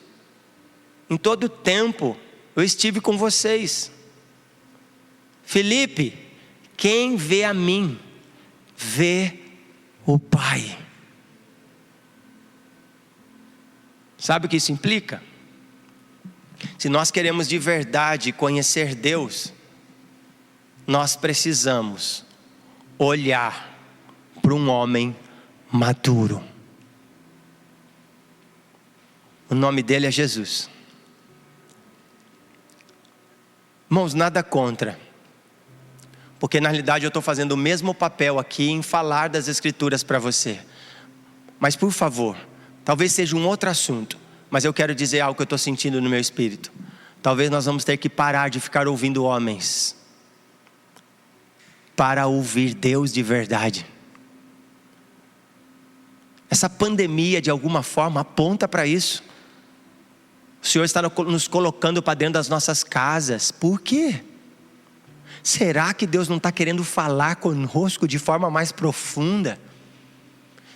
Em todo tempo eu estive com vocês. Filipe, quem vê a mim, vê o Pai. Sabe o que isso implica? Se nós queremos de verdade conhecer Deus, nós precisamos olhar para um homem maduro. O nome dele é Jesus. Irmãos, nada contra, porque na realidade eu estou fazendo o mesmo papel aqui em falar das Escrituras para você. Mas por favor, talvez seja um outro assunto, mas eu quero dizer algo que eu estou sentindo no meu espírito. Talvez nós vamos ter que parar de ficar ouvindo homens, para ouvir Deus de verdade. Essa pandemia de alguma forma aponta para isso. O Senhor está nos colocando para dentro das nossas casas. Por quê? Será que Deus não está querendo falar conosco de forma mais profunda?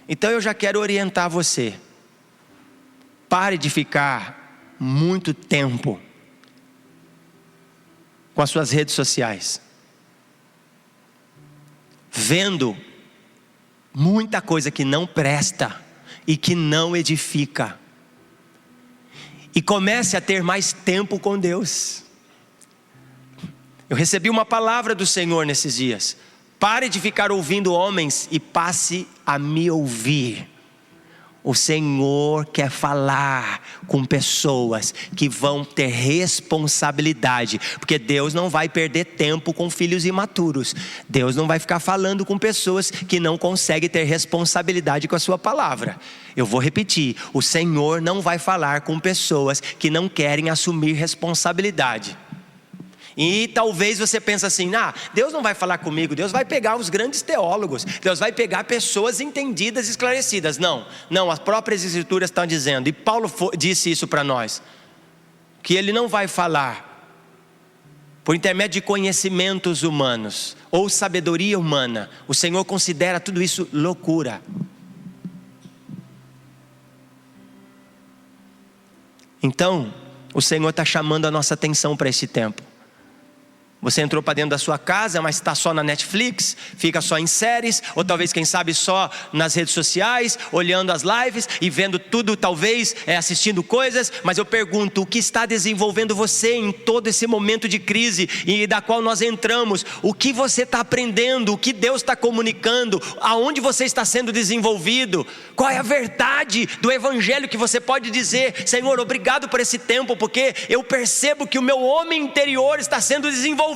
Então eu já quero orientar você. Pare de ficar muito tempo com as suas redes sociais, vendo muita coisa que não presta e que não edifica. E comece a ter mais tempo com Deus. Eu recebi uma palavra do Senhor nesses dias: pare de ficar ouvindo homens e passe a me ouvir. O Senhor quer falar com pessoas que vão ter responsabilidade, porque Deus não vai perder tempo com filhos imaturos. Deus não vai ficar falando com pessoas que não conseguem ter responsabilidade com a sua palavra. Eu vou repetir: o Senhor não vai falar com pessoas que não querem assumir responsabilidade. E talvez você pense assim: Deus não vai falar comigo, Deus vai pegar os grandes teólogos, Deus vai pegar pessoas entendidas, esclarecidas. Não, as próprias Escrituras estão dizendo, e Paulo disse isso para nós, que Ele não vai falar por intermédio de conhecimentos humanos ou sabedoria humana. O Senhor considera tudo isso loucura. Então o Senhor está chamando a nossa atenção para esse tempo. Você entrou para dentro da sua casa, mas está só na Netflix, fica só em séries, ou talvez, quem sabe, só nas redes sociais, olhando as lives e vendo tudo, talvez assistindo coisas. Mas eu pergunto: o que está desenvolvendo você em todo esse momento de crise e da qual nós entramos? O que você está aprendendo? O que Deus está comunicando? Aonde você está sendo desenvolvido? Qual é a verdade do Evangelho que você pode dizer: Senhor, obrigado por esse tempo, porque eu percebo que o meu homem interior está sendo desenvolvido.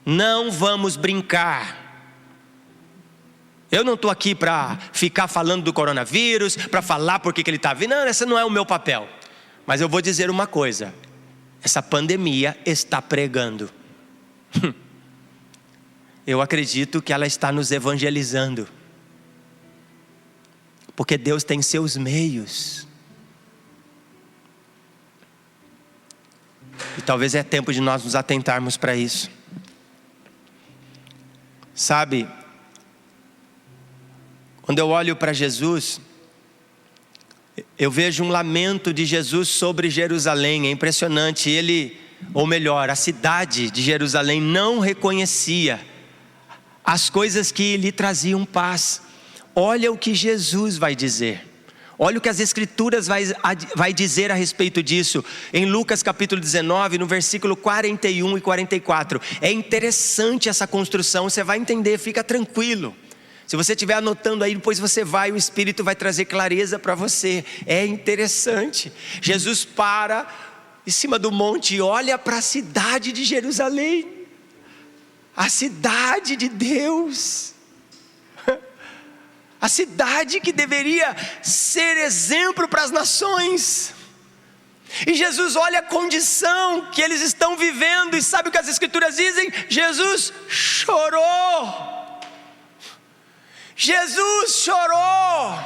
Não vamos brincar. Eu não estou aqui para ficar falando do coronavírus, para falar porque ele está vindo. Não, esse não é o meu papel. Mas eu vou dizer uma coisa: essa pandemia está pregando. Eu acredito que ela está nos evangelizando, porque Deus tem seus meios. E talvez é tempo de nós nos atentarmos para isso. Sabe, quando eu olho para Jesus, eu vejo um lamento de Jesus sobre Jerusalém. É impressionante. Ele, ou melhor, a cidade de Jerusalém não reconhecia as coisas que lhe traziam paz. Olha o que Jesus vai dizer. Olha o que as Escrituras vai dizer a respeito disso. Em Lucas capítulo 19, no versículo 41 e 44. É interessante essa construção, você vai entender, fica tranquilo. Se você estiver anotando aí, depois você vai, o Espírito vai trazer clareza para você. É interessante. Jesus para em cima do monte e olha para a cidade de Jerusalém. A cidade de Deus. A cidade que deveria ser exemplo para as nações. E Jesus olha a condição que eles estão vivendo. E sabe o que as Escrituras dizem? Jesus chorou. Jesus chorou.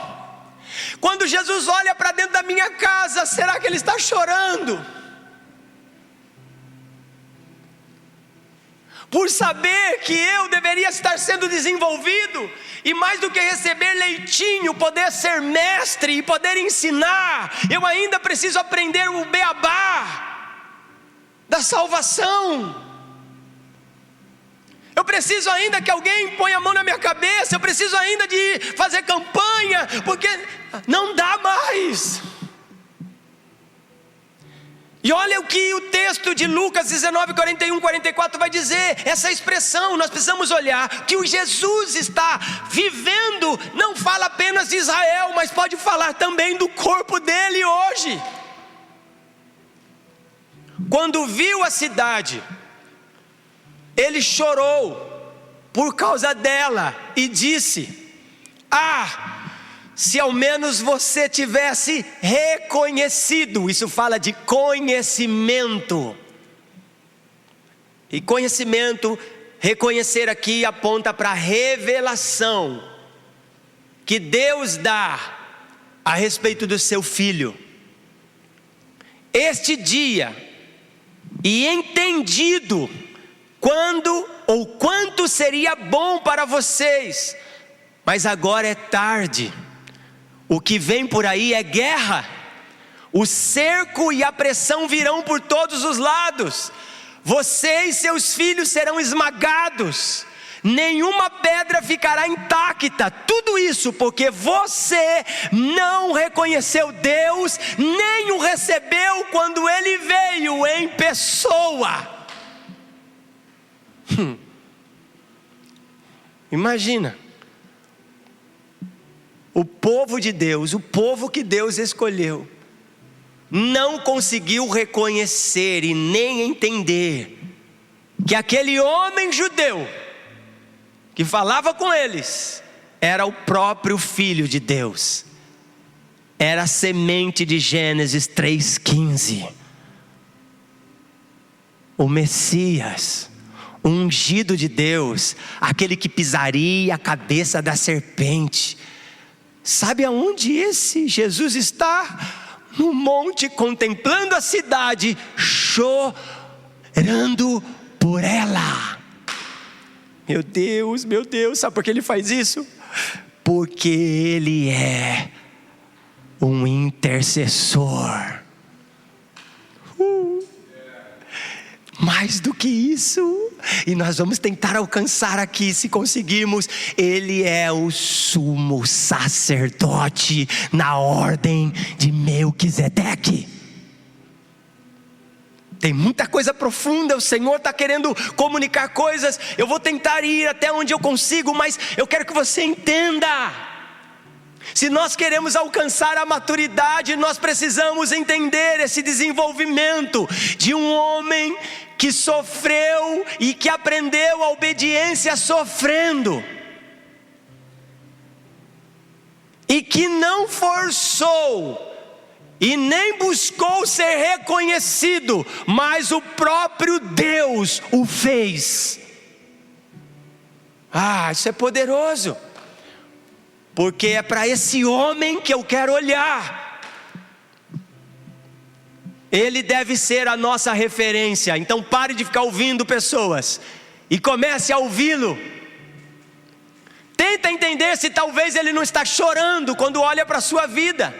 Quando Jesus olha para dentro da minha casa, será que Ele está chorando? por saber que eu deveria estar sendo desenvolvido, e mais do que receber leitinho, poder ser mestre e poder ensinar, eu ainda preciso aprender o beabá da salvação. Eu preciso ainda que alguém ponha a mão na minha cabeça, eu preciso ainda de fazer campanha, porque não dá mais. E olha o que o texto de Lucas 19, 41, 44 vai dizer, essa expressão, nós precisamos olhar, que o Jesus está vivendo, não fala apenas de Israel, mas pode falar também do corpo dele hoje. Quando viu a cidade, ele chorou por causa dela e disse: se ao menos você tivesse reconhecido. Isso fala de conhecimento. E conhecimento, reconhecer aqui aponta para a revelação que Deus dá a respeito do seu Filho. Este dia, e entendido quando ou quanto seria bom para vocês, mas agora é tarde. O que vem por aí é guerra. O cerco e a pressão virão por todos os lados. Você e seus filhos serão esmagados. Nenhuma pedra ficará intacta. Tudo isso porque você não reconheceu Deus, nem o recebeu quando Ele veio em pessoa. Imagina. O povo de Deus, o povo que Deus escolheu, não conseguiu reconhecer e nem entender que aquele homem judeu que falava com eles era o próprio Filho de Deus, era a semente de Gênesis 3,15, o Messias, o ungido de Deus, aquele que pisaria a cabeça da serpente. Sabe aonde esse Jesus está? No monte, contemplando a cidade, chorando por ela. Meu Deus, sabe por que ele faz isso? Porque ele é um intercessor. Mais do que isso, e nós vamos tentar alcançar aqui, se conseguirmos, ele é o sumo sacerdote na ordem de Melquisedeque. Tem muita coisa profunda, o Senhor está querendo comunicar coisas. Eu vou tentar ir até onde eu consigo, mas eu quero que você entenda. Se nós queremos alcançar a maturidade, nós precisamos entender esse desenvolvimento de um homem que sofreu e que aprendeu a obediência sofrendo, e que não forçou e nem buscou ser reconhecido, mas o próprio Deus o fez. Isso é poderoso, porque é para esse homem que eu quero olhar. Ele deve ser a nossa referência. Então pare de ficar ouvindo pessoas e comece a ouvi-lo. Tenta entender se talvez ele não está chorando quando olha para a sua vida.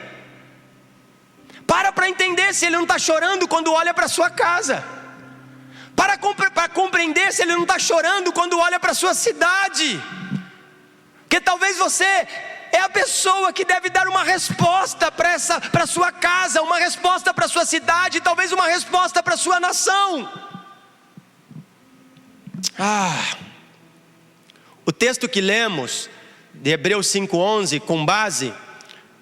Para entender se ele não está chorando quando olha para a sua casa. Para compreender se ele não está chorando quando olha para a sua cidade. Porque talvez você é a pessoa que deve dar uma resposta para a sua casa, uma resposta para a sua cidade, talvez uma resposta para a sua nação. O texto que lemos, de Hebreus 5,11, com base,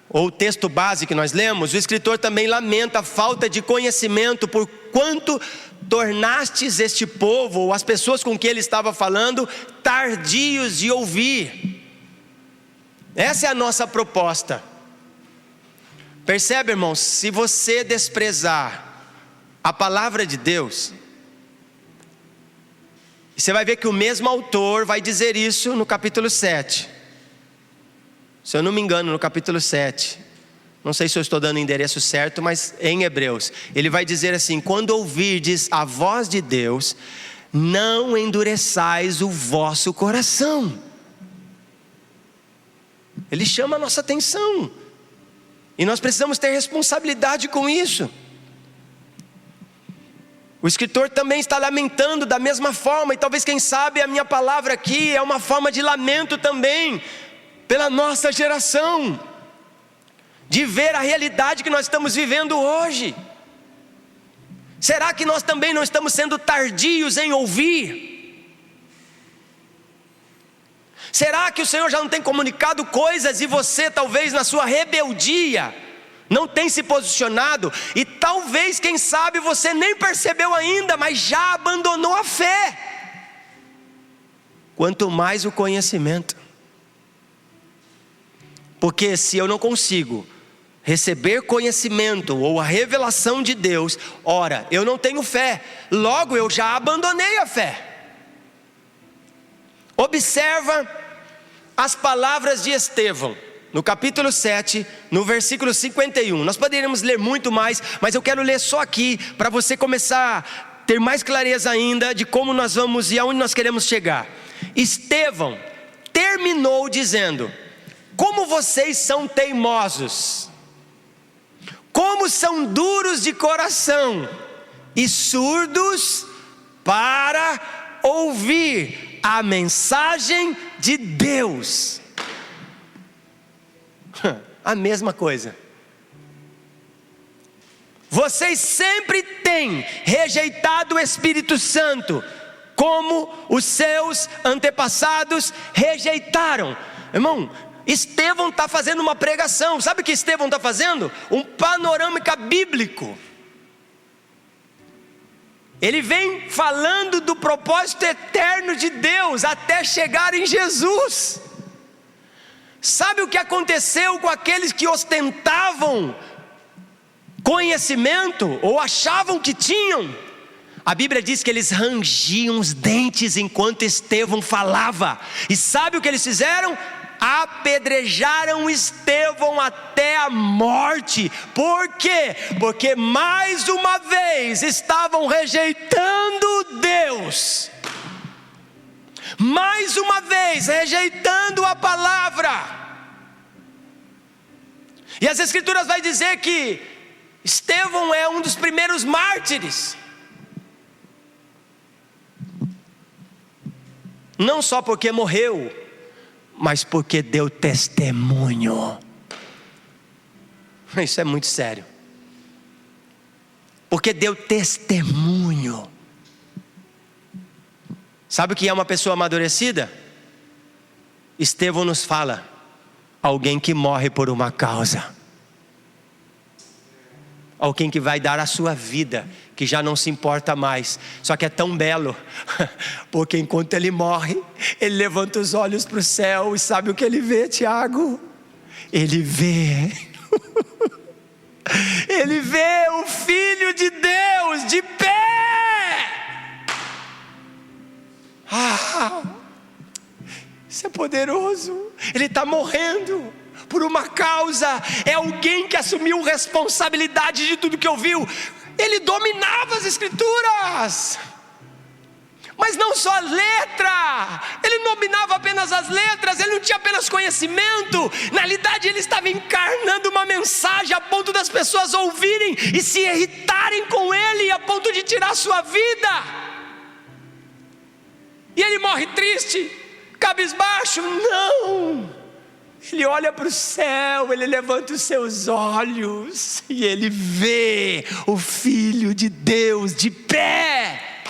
ou o texto base que nós lemos, o escritor também lamenta a falta de conhecimento, por quanto tornastes este povo, ou as pessoas com que ele estava falando, tardios de ouvir. Essa é a nossa proposta. Percebe, irmãos, se você desprezar a palavra de Deus, você vai ver que o mesmo autor vai dizer isso no capítulo 7. Se eu não me engano, no capítulo 7. Não sei se eu estou dando o endereço certo, mas em Hebreus. Ele vai dizer assim: quando ouvirdes a voz de Deus, não endureçais o vosso coração. Ele chama a nossa atenção, e nós precisamos ter responsabilidade com isso. O escritor também está lamentando da mesma forma, e talvez, quem sabe, a minha palavra aqui é uma forma de lamento também, pela nossa geração, de ver a realidade que nós estamos vivendo hoje. Será que nós também não estamos sendo tardios em ouvir? Será que o Senhor já não tem comunicado coisas e você, talvez na sua rebeldia, não tem se posicionado? E talvez, quem sabe, você nem percebeu ainda, mas já abandonou a fé. Quanto mais o conhecimento. Porque se eu não consigo receber conhecimento ou a revelação de Deus, ora, eu não tenho fé, logo eu já abandonei a fé. Observa as palavras de Estevão, no capítulo 7, no versículo 51. Nós poderíamos ler muito mais, mas eu quero ler só aqui, para você começar a ter mais clareza ainda de como nós vamos e aonde nós queremos chegar. Estevão terminou dizendo: como vocês são teimosos, como são duros de coração e surdos para ouvir a mensagem de Deus. A mesma coisa. Vocês sempre têm rejeitado o Espírito Santo, como os seus antepassados rejeitaram. Irmão, Estevão está fazendo uma pregação. Sabe o que Estevão está fazendo? Um panorâmica bíblico. Ele vem falando do propósito eterno de Deus até chegar em Jesus. Sabe o que aconteceu com aqueles que ostentavam conhecimento, ou achavam que tinham? A Bíblia diz que eles rangiam os dentes enquanto Estevão falava. E sabe o que eles fizeram? Apedrejaram Estevão até a morte. Por quê? Porque mais uma vez estavam rejeitando Deus, mais uma vez rejeitando a palavra. E as Escrituras vai dizer que Estevão é um dos primeiros mártires, não só porque morreu, mas porque deu testemunho. Isso é muito sério. Porque deu testemunho. Sabe o que é uma pessoa amadurecida? Estevão nos fala: alguém que morre por uma causa, alguém que vai dar a sua vida, que já não se importa mais. Só que é tão belo, porque enquanto ele morre, ele levanta os olhos para o céu, e sabe o que ele vê, Tiago? Ele vê ele vê o Filho de Deus de pé. Isso é poderoso. Ele está morrendo por uma causa. É alguém que assumiu responsabilidade de tudo que ouviu. Ele dominava as Escrituras, mas não só a letra. Ele não dominava apenas as letras, ele não tinha apenas conhecimento. Na realidade, ele estava encarnando uma mensagem a ponto das pessoas ouvirem e se irritarem com ele, a ponto de tirar sua vida. E ele morre triste, cabisbaixo? Não. Ele olha para o céu, ele levanta os seus olhos e ele vê o Filho de Deus de pé.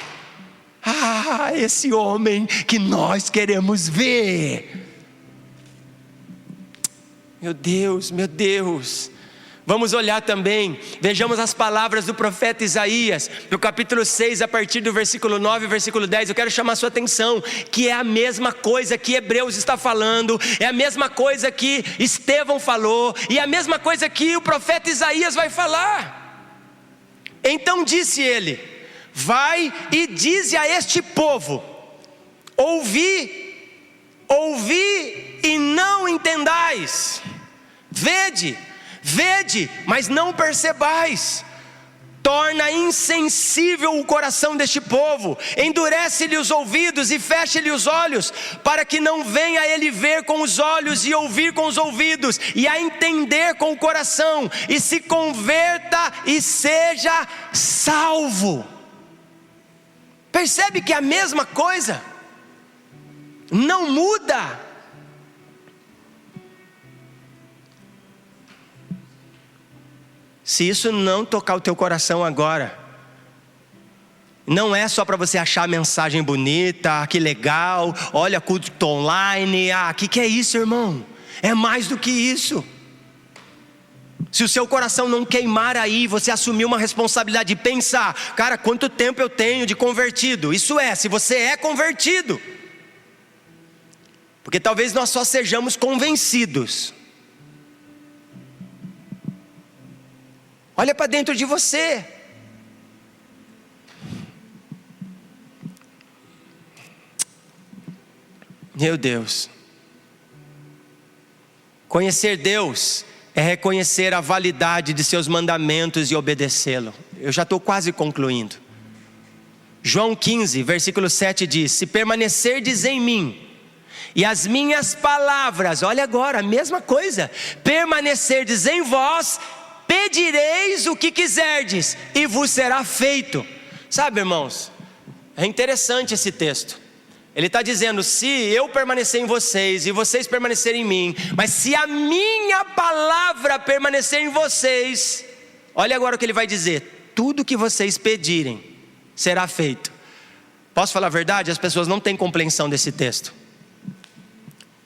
Esse homem que nós queremos ver. Meu Deus, meu Deus. Vamos olhar também, vejamos as palavras do profeta Isaías, no capítulo 6, a partir do versículo 9 e versículo 10. Eu quero chamar a sua atenção, que é a mesma coisa que Hebreus está falando, é a mesma coisa que Estevão falou, e a mesma coisa que o profeta Isaías vai falar. Então disse ele: vai e dize a este povo: ouvi e não entendais, vede, mas não percebais, torna insensível o coração deste povo, endurece-lhe os ouvidos e fecha-lhe os olhos, para que não venha ele ver com os olhos e ouvir com os ouvidos, e a entender com o coração, e se converta e seja salvo. Percebe que é a mesma coisa, não muda. Se isso não tocar o teu coração agora, não é só para você achar a mensagem bonita, que legal, olha culto online, que é isso, irmão? É mais do que isso. Se o seu coração não queimar aí, você assumir uma responsabilidade de pensar, cara, quanto tempo eu tenho de convertido? Isso é, se você é convertido. Porque talvez nós só sejamos convencidos. Olha para dentro de você. Meu Deus. Conhecer Deus é reconhecer a validade de seus mandamentos e obedecê-lo. Eu já estou quase concluindo. João 15, versículo 7 diz: se permanecerdes em mim, e as minhas palavras, olha agora, a mesma coisa, permanecerdes em vós, pedireis o que quiserdes, e vos será feito. Sabe, irmãos, é interessante esse texto. Ele está dizendo, se eu permanecer em vocês, e vocês permanecerem em mim, mas se a minha palavra permanecer em vocês, olha agora o que ele vai dizer: tudo que vocês pedirem, será feito. Posso falar a verdade? As pessoas não têm compreensão desse texto.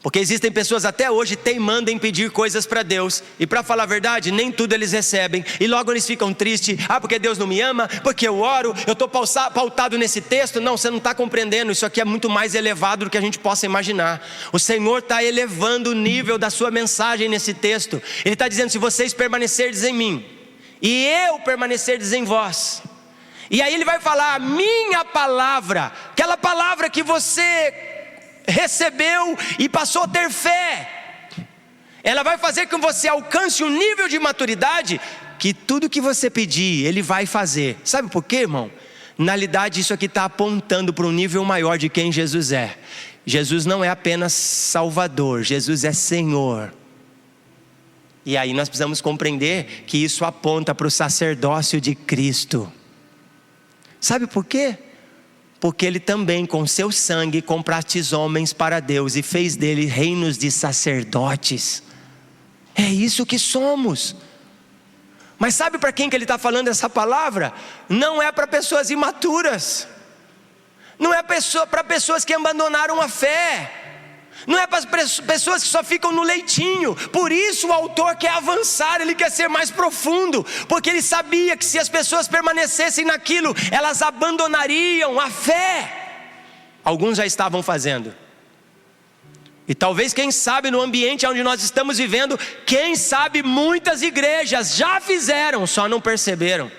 Porque existem pessoas até hoje teimando em pedir coisas para Deus, e para falar a verdade, nem tudo eles recebem, e logo eles ficam tristes, porque Deus não me ama, porque eu oro, eu estou pautado nesse texto. Não, você não está compreendendo, isso aqui é muito mais elevado do que a gente possa imaginar. O Senhor está elevando o nível da sua mensagem nesse texto. Ele está dizendo, se vocês permanecerdes em mim, e eu permanecerdes em vós, e aí ele vai falar, a minha palavra, aquela palavra que você recebeu e passou a ter fé, ela vai fazer com que você alcance um nível de maturidade que tudo que você pedir, Ele vai fazer. Sabe por quê, irmão? Na realidade isso aqui está apontando para um nível maior de quem Jesus é. Jesus não é apenas Salvador, Jesus é Senhor. E aí nós precisamos compreender que isso aponta para o sacerdócio de Cristo. Sabe por quê? Porque Ele também com seu sangue compraste homens para Deus e fez dele reinos de sacerdotes. É isso que somos. Mas sabe para quem que Ele está falando essa palavra? Não é para pessoas imaturas, não é para pessoas que abandonaram a fé, não é para pessoas que só ficam no leitinho. Por isso o autor quer avançar, ele quer ser mais profundo, porque ele sabia que se as pessoas permanecessem naquilo, elas abandonariam a fé. Alguns já estavam fazendo, e talvez, quem sabe, no ambiente onde nós estamos vivendo, quem sabe muitas igrejas já fizeram, só não perceberam.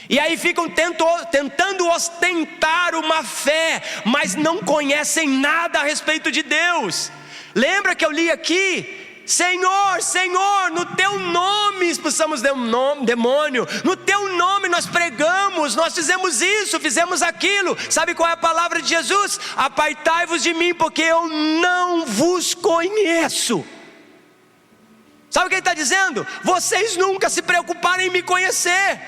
E aí ficam tentando ostentar uma fé, mas não conhecem nada a respeito de Deus. Lembra que eu li aqui? Senhor, Senhor, no teu nome expulsamos demônio, no teu nome nós pregamos, nós fizemos isso, fizemos aquilo. Sabe qual é a palavra de Jesus? Apartai-vos de mim, porque eu não vos conheço. Sabe o que ele está dizendo? Vocês nunca se preocuparam em me conhecer.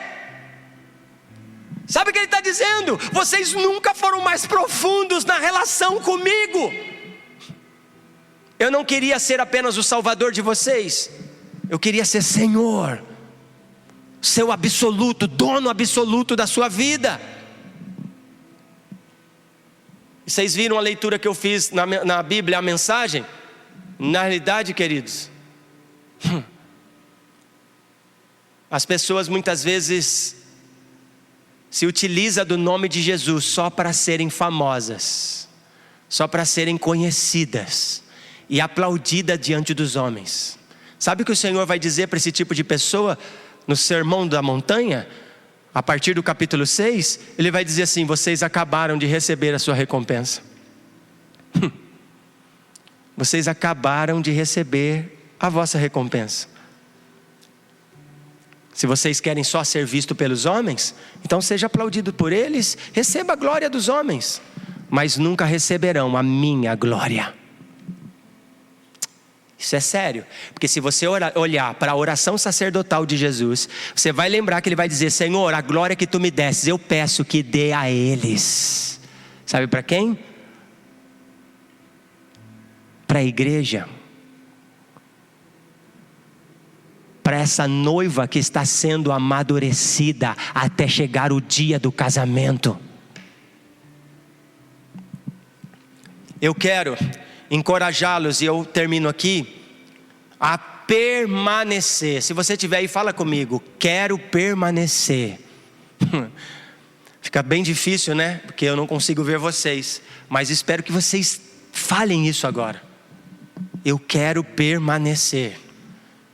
Sabe o que ele está dizendo? Vocês nunca foram mais profundos na relação comigo. Eu não queria ser apenas o Salvador de vocês, eu queria ser Senhor, seu absoluto, dono absoluto da sua vida. E vocês viram a leitura que eu fiz na Bíblia, a mensagem? Na realidade, queridos, as pessoas muitas vezes se utiliza do nome de Jesus só para serem famosas, só para serem conhecidas e aplaudidas diante dos homens. Sabe o que o Senhor vai dizer para esse tipo de pessoa no Sermão da Montanha? A partir do capítulo 6, Ele vai dizer assim: vocês acabaram de receber a sua recompensa. Vocês acabaram de receber a vossa recompensa. Se vocês querem só ser visto pelos homens, então seja aplaudido por eles, receba a glória dos homens, mas nunca receberão a minha glória. Isso é sério, porque se você olhar para a oração sacerdotal de Jesus, você vai lembrar que ele vai dizer: Senhor, a glória que tu me desses, eu peço que dê a eles. Sabe para quem? Para a igreja. Para essa noiva que está sendo amadurecida até chegar o dia do casamento. Eu quero encorajá-los, e eu termino aqui, a permanecer. Se você estiver aí, fala comigo: quero permanecer. Fica bem difícil, né? Porque eu não consigo ver vocês, mas espero que vocês falem isso agora. Eu quero permanecer.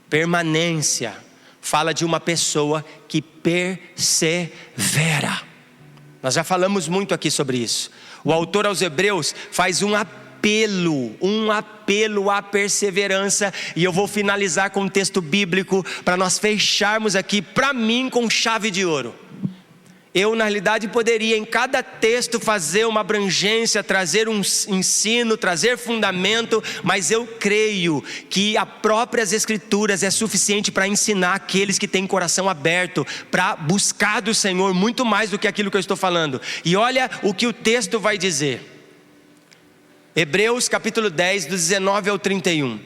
Permanência fala de uma pessoa que persevera. Nós já falamos muito aqui sobre isso. O autor aos Hebreus faz um apelo à perseverança, e eu vou finalizar com um texto bíblico para nós fecharmos aqui, para mim, com chave de ouro. Eu, na realidade, poderia em cada texto fazer uma abrangência, trazer um ensino, trazer fundamento, mas eu creio que as próprias Escrituras é suficiente para ensinar aqueles que têm coração aberto, para buscar do Senhor muito mais do que aquilo que eu estou falando. E olha o que o texto vai dizer. Hebreus capítulo 10, do 19 ao 31.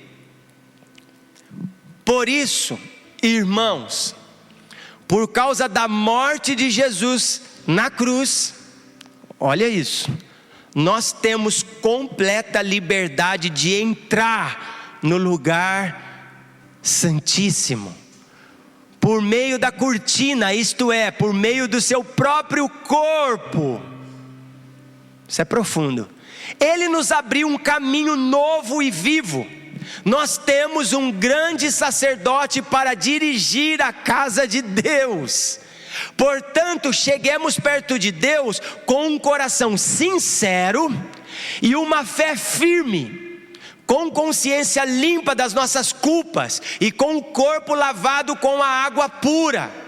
Por isso, irmãos, por causa da morte de Jesus na cruz, olha isso, nós temos completa liberdade de entrar no lugar santíssimo, por meio da cortina, isto é, por meio do seu próprio corpo. Isso é profundo. Ele nos abriu um caminho novo e vivo. Nós temos um grande sacerdote para dirigir a casa de Deus. Portanto, cheguemos perto de Deus com um coração sincero e uma fé firme, com consciência limpa das nossas culpas e com o corpo lavado com a água pura.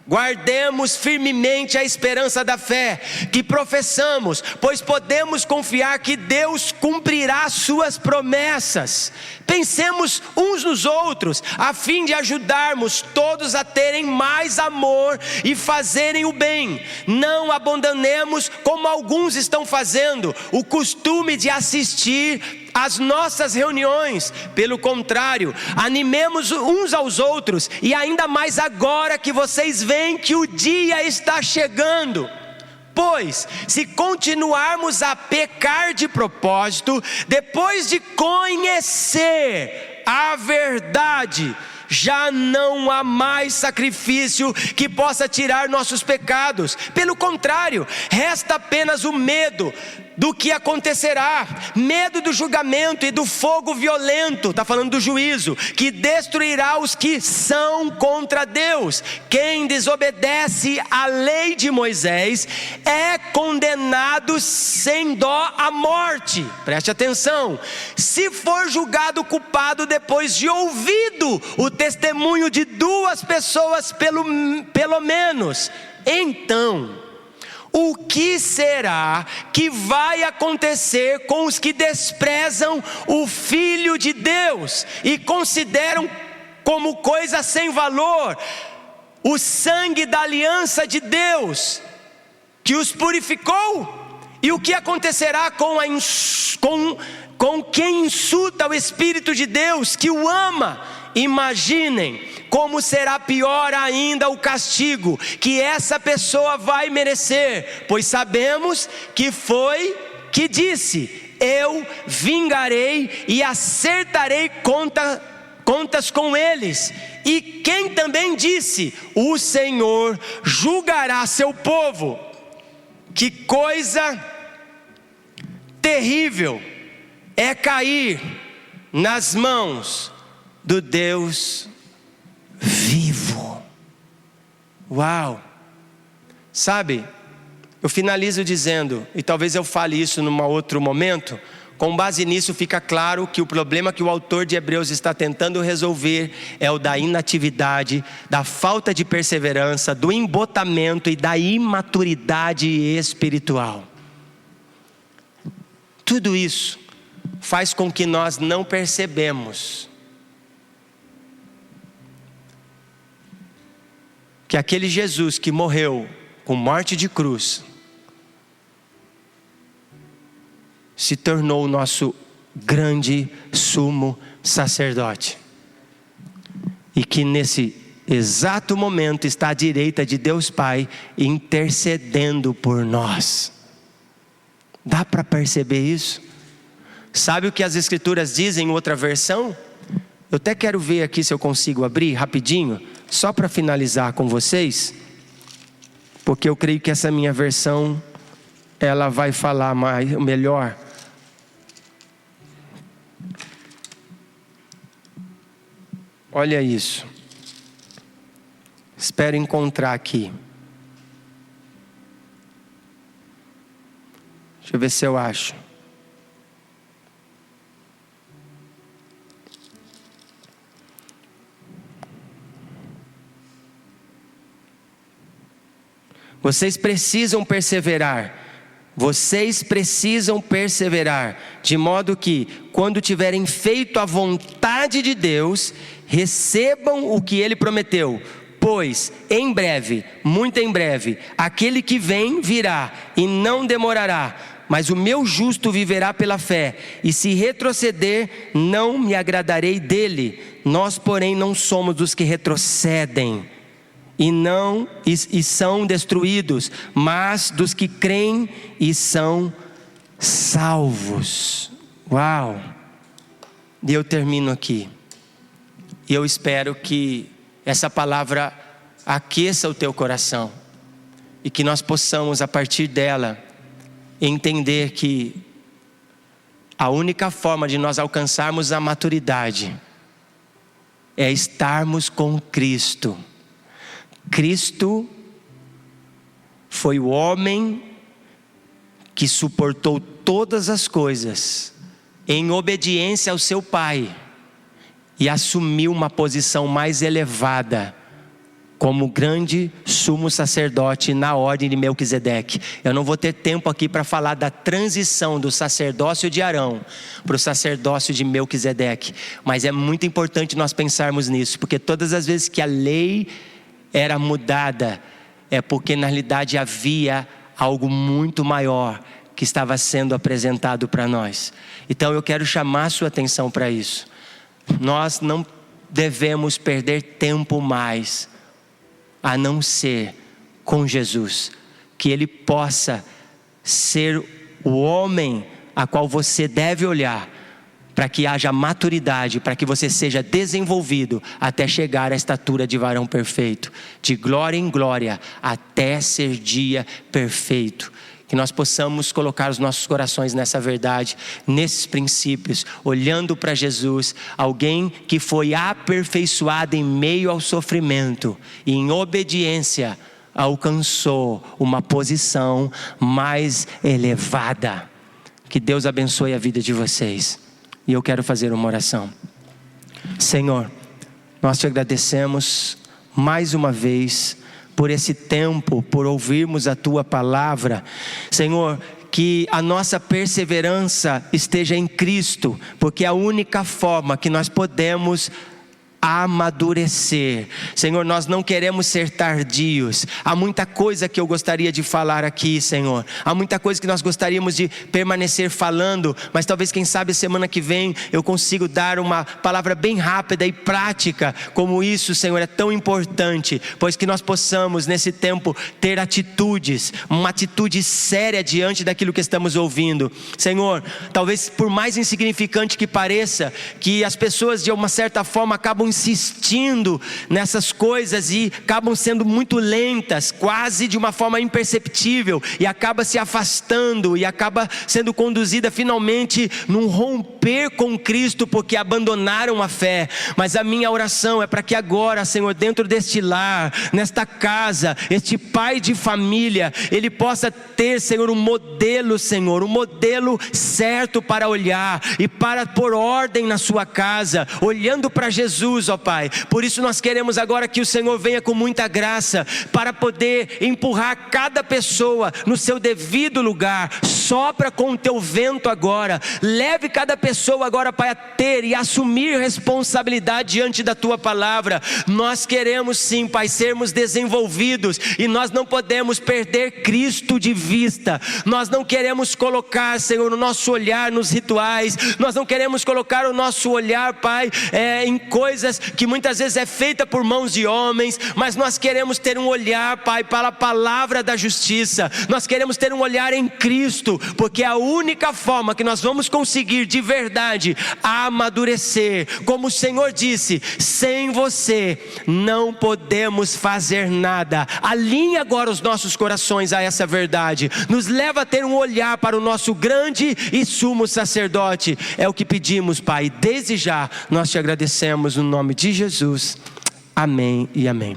Guardemos firmemente a esperança da fé que professamos, pois podemos confiar que Deus cumprirá suas promessas. Pensemos uns nos outros, a fim de ajudarmos todos a terem mais amor e fazerem o bem. Não abandonemos, como alguns estão fazendo, o costume de assistir às nossas reuniões. Pelo contrário, animemos uns aos outros, e ainda mais agora que vocês veem que o dia está chegando. Pois, se continuarmos a pecar de propósito, depois de conhecer a verdade, já não há mais sacrifício que possa tirar nossos pecados. Pelo contrário, resta apenas o medo do que acontecerá, medo do julgamento e do fogo violento, está falando do juízo, que destruirá os que são contra Deus. Quem desobedece à lei de Moisés é condenado sem dó à morte. Preste atenção: se for julgado culpado depois de ouvido o testemunho de duas pessoas pelo menos, então o que será que vai acontecer com os que desprezam o Filho de Deus e consideram como coisa sem valor o sangue da aliança de Deus, que os purificou? E o que acontecerá com quem insulta o Espírito de Deus, que o ama? Imaginem como será pior ainda o castigo que essa pessoa vai merecer, pois sabemos que foi que disse: eu vingarei e acertarei contas com eles. E quem também disse: o Senhor julgará seu povo. Que coisa terrível é cair nas mãos do Deus vivo. Uau! Sabe, eu finalizo dizendo, e talvez eu fale isso num outro momento, Com base nisso, fica claro que o problema que o autor de Hebreus está tentando resolver é o da inatividade, da falta de perseverança, do embotamento e da imaturidade espiritual. Tudo isso faz com que nós não percebemos que aquele Jesus que morreu com morte de cruz se tornou o nosso grande sumo sacerdote, e que nesse exato momento está à direita de Deus Pai, intercedendo por nós. Dá para perceber isso? Sabe o que as Escrituras dizem em outra versão? Eu até quero ver aqui se eu consigo abrir rapidinho, só para finalizar com vocês, porque eu creio que essa minha versão, ela vai falar melhor. Olha isso. Espero encontrar aqui. Deixa eu ver se eu acho. Vocês precisam perseverar. Vocês precisam perseverar, de modo que, quando tiverem feito a vontade de Deus, recebam o que Ele prometeu. Pois, em breve, muito em breve, aquele que vem virá e não demorará. Mas o meu justo viverá pela fé, e se retroceder, não me agradarei dele. Nós, porém, não somos dos que retrocedem e são destruídos, mas dos que creem e são salvos. Uau! E eu termino aqui. E eu espero que essa palavra aqueça o teu coração, e que nós possamos, a partir dela, entender que a única forma de nós alcançarmos a maturidade é estarmos com Cristo. Cristo foi o homem que suportou todas as coisas em obediência ao seu Pai e assumiu uma posição mais elevada como grande sumo sacerdote na ordem de Melquisedeque. Eu não vou ter tempo aqui para falar da transição do sacerdócio de Arão para o sacerdócio de Melquisedeque, mas é muito importante nós pensarmos nisso, porque todas as vezes que a lei era mudada, é porque na realidade havia algo muito maior que estava sendo apresentado para nós. Então eu quero chamar a sua atenção para isso. Nós não devemos perder tempo mais, a não ser com Jesus, que Ele possa ser o homem a qual você deve olhar, para que haja maturidade, para que você seja desenvolvido até chegar à estatura de varão perfeito, de glória em glória, até ser dia perfeito. Que nós possamos colocar os nossos corações nessa verdade, nesses princípios, olhando para Jesus, alguém que foi aperfeiçoado em meio ao sofrimento e em obediência alcançou uma posição mais elevada. Que Deus abençoe a vida de vocês. E eu quero fazer uma oração. Senhor, nós te agradecemos mais uma vez por esse tempo, por ouvirmos a tua palavra. Senhor, que a nossa perseverança esteja em Cristo, porque é a única forma que nós podemos amadurecer. Senhor, nós não queremos ser tardios. Há muita coisa que eu gostaria de falar aqui, Senhor. Há muita coisa que nós gostaríamos de permanecer falando, mas talvez, quem sabe, semana que vem eu consigo dar uma palavra bem rápida e prática, como isso, Senhor, é tão importante, pois que nós possamos nesse tempo ter atitudes, uma atitude séria diante daquilo que estamos ouvindo. Senhor, talvez por mais insignificante que pareça, que as pessoas de uma certa forma acabam insistindo nessas coisas e acabam sendo muito lentas, quase de uma forma imperceptível, e acaba se afastando e acaba sendo conduzida finalmente num romper romper com Cristo porque abandonaram a fé. Mas a minha oração é para que agora, Senhor, dentro deste lar, nesta casa, este pai de família, ele possa ter, Senhor, um modelo, Senhor, um modelo certo para olhar e para pôr ordem na sua casa, olhando para Jesus, ó Pai. Por isso nós queremos agora que o Senhor venha com muita graça para poder empurrar cada pessoa no seu devido lugar. Sopra com o teu vento agora, leve cada pessoa agora, Pai, a ter e assumir responsabilidade diante da tua palavra. Nós queremos sim, Pai, sermos desenvolvidos, e nós não podemos perder Cristo de vista. Nós não queremos colocar, Senhor, o nosso olhar nos rituais, nós não queremos colocar o nosso olhar, Pai, em coisas que muitas vezes é feita por mãos de homens, mas nós queremos ter um olhar, Pai, para a palavra da justiça. Nós queremos ter um olhar em Cristo, porque é a única forma que nós vamos conseguir de verdade amadurecer. Como o Senhor disse, sem você não podemos fazer nada. Alinhe agora os nossos corações a essa verdade, nos leva a ter um olhar para o nosso grande e sumo sacerdote. É o que pedimos, Pai, desde já nós te agradecemos no nome de Jesus, amém e amém.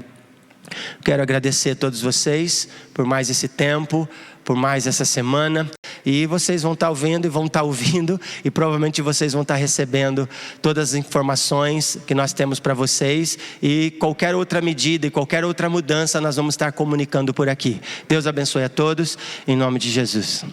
Quero agradecer a todos vocês por mais esse tempo, por mais essa semana, e vocês vão estar vendo e vão estar ouvindo, e provavelmente vocês vão estar recebendo todas as informações que nós temos para vocês, e qualquer outra medida e qualquer outra mudança nós vamos estar comunicando por aqui. Deus abençoe a todos, em nome de Jesus.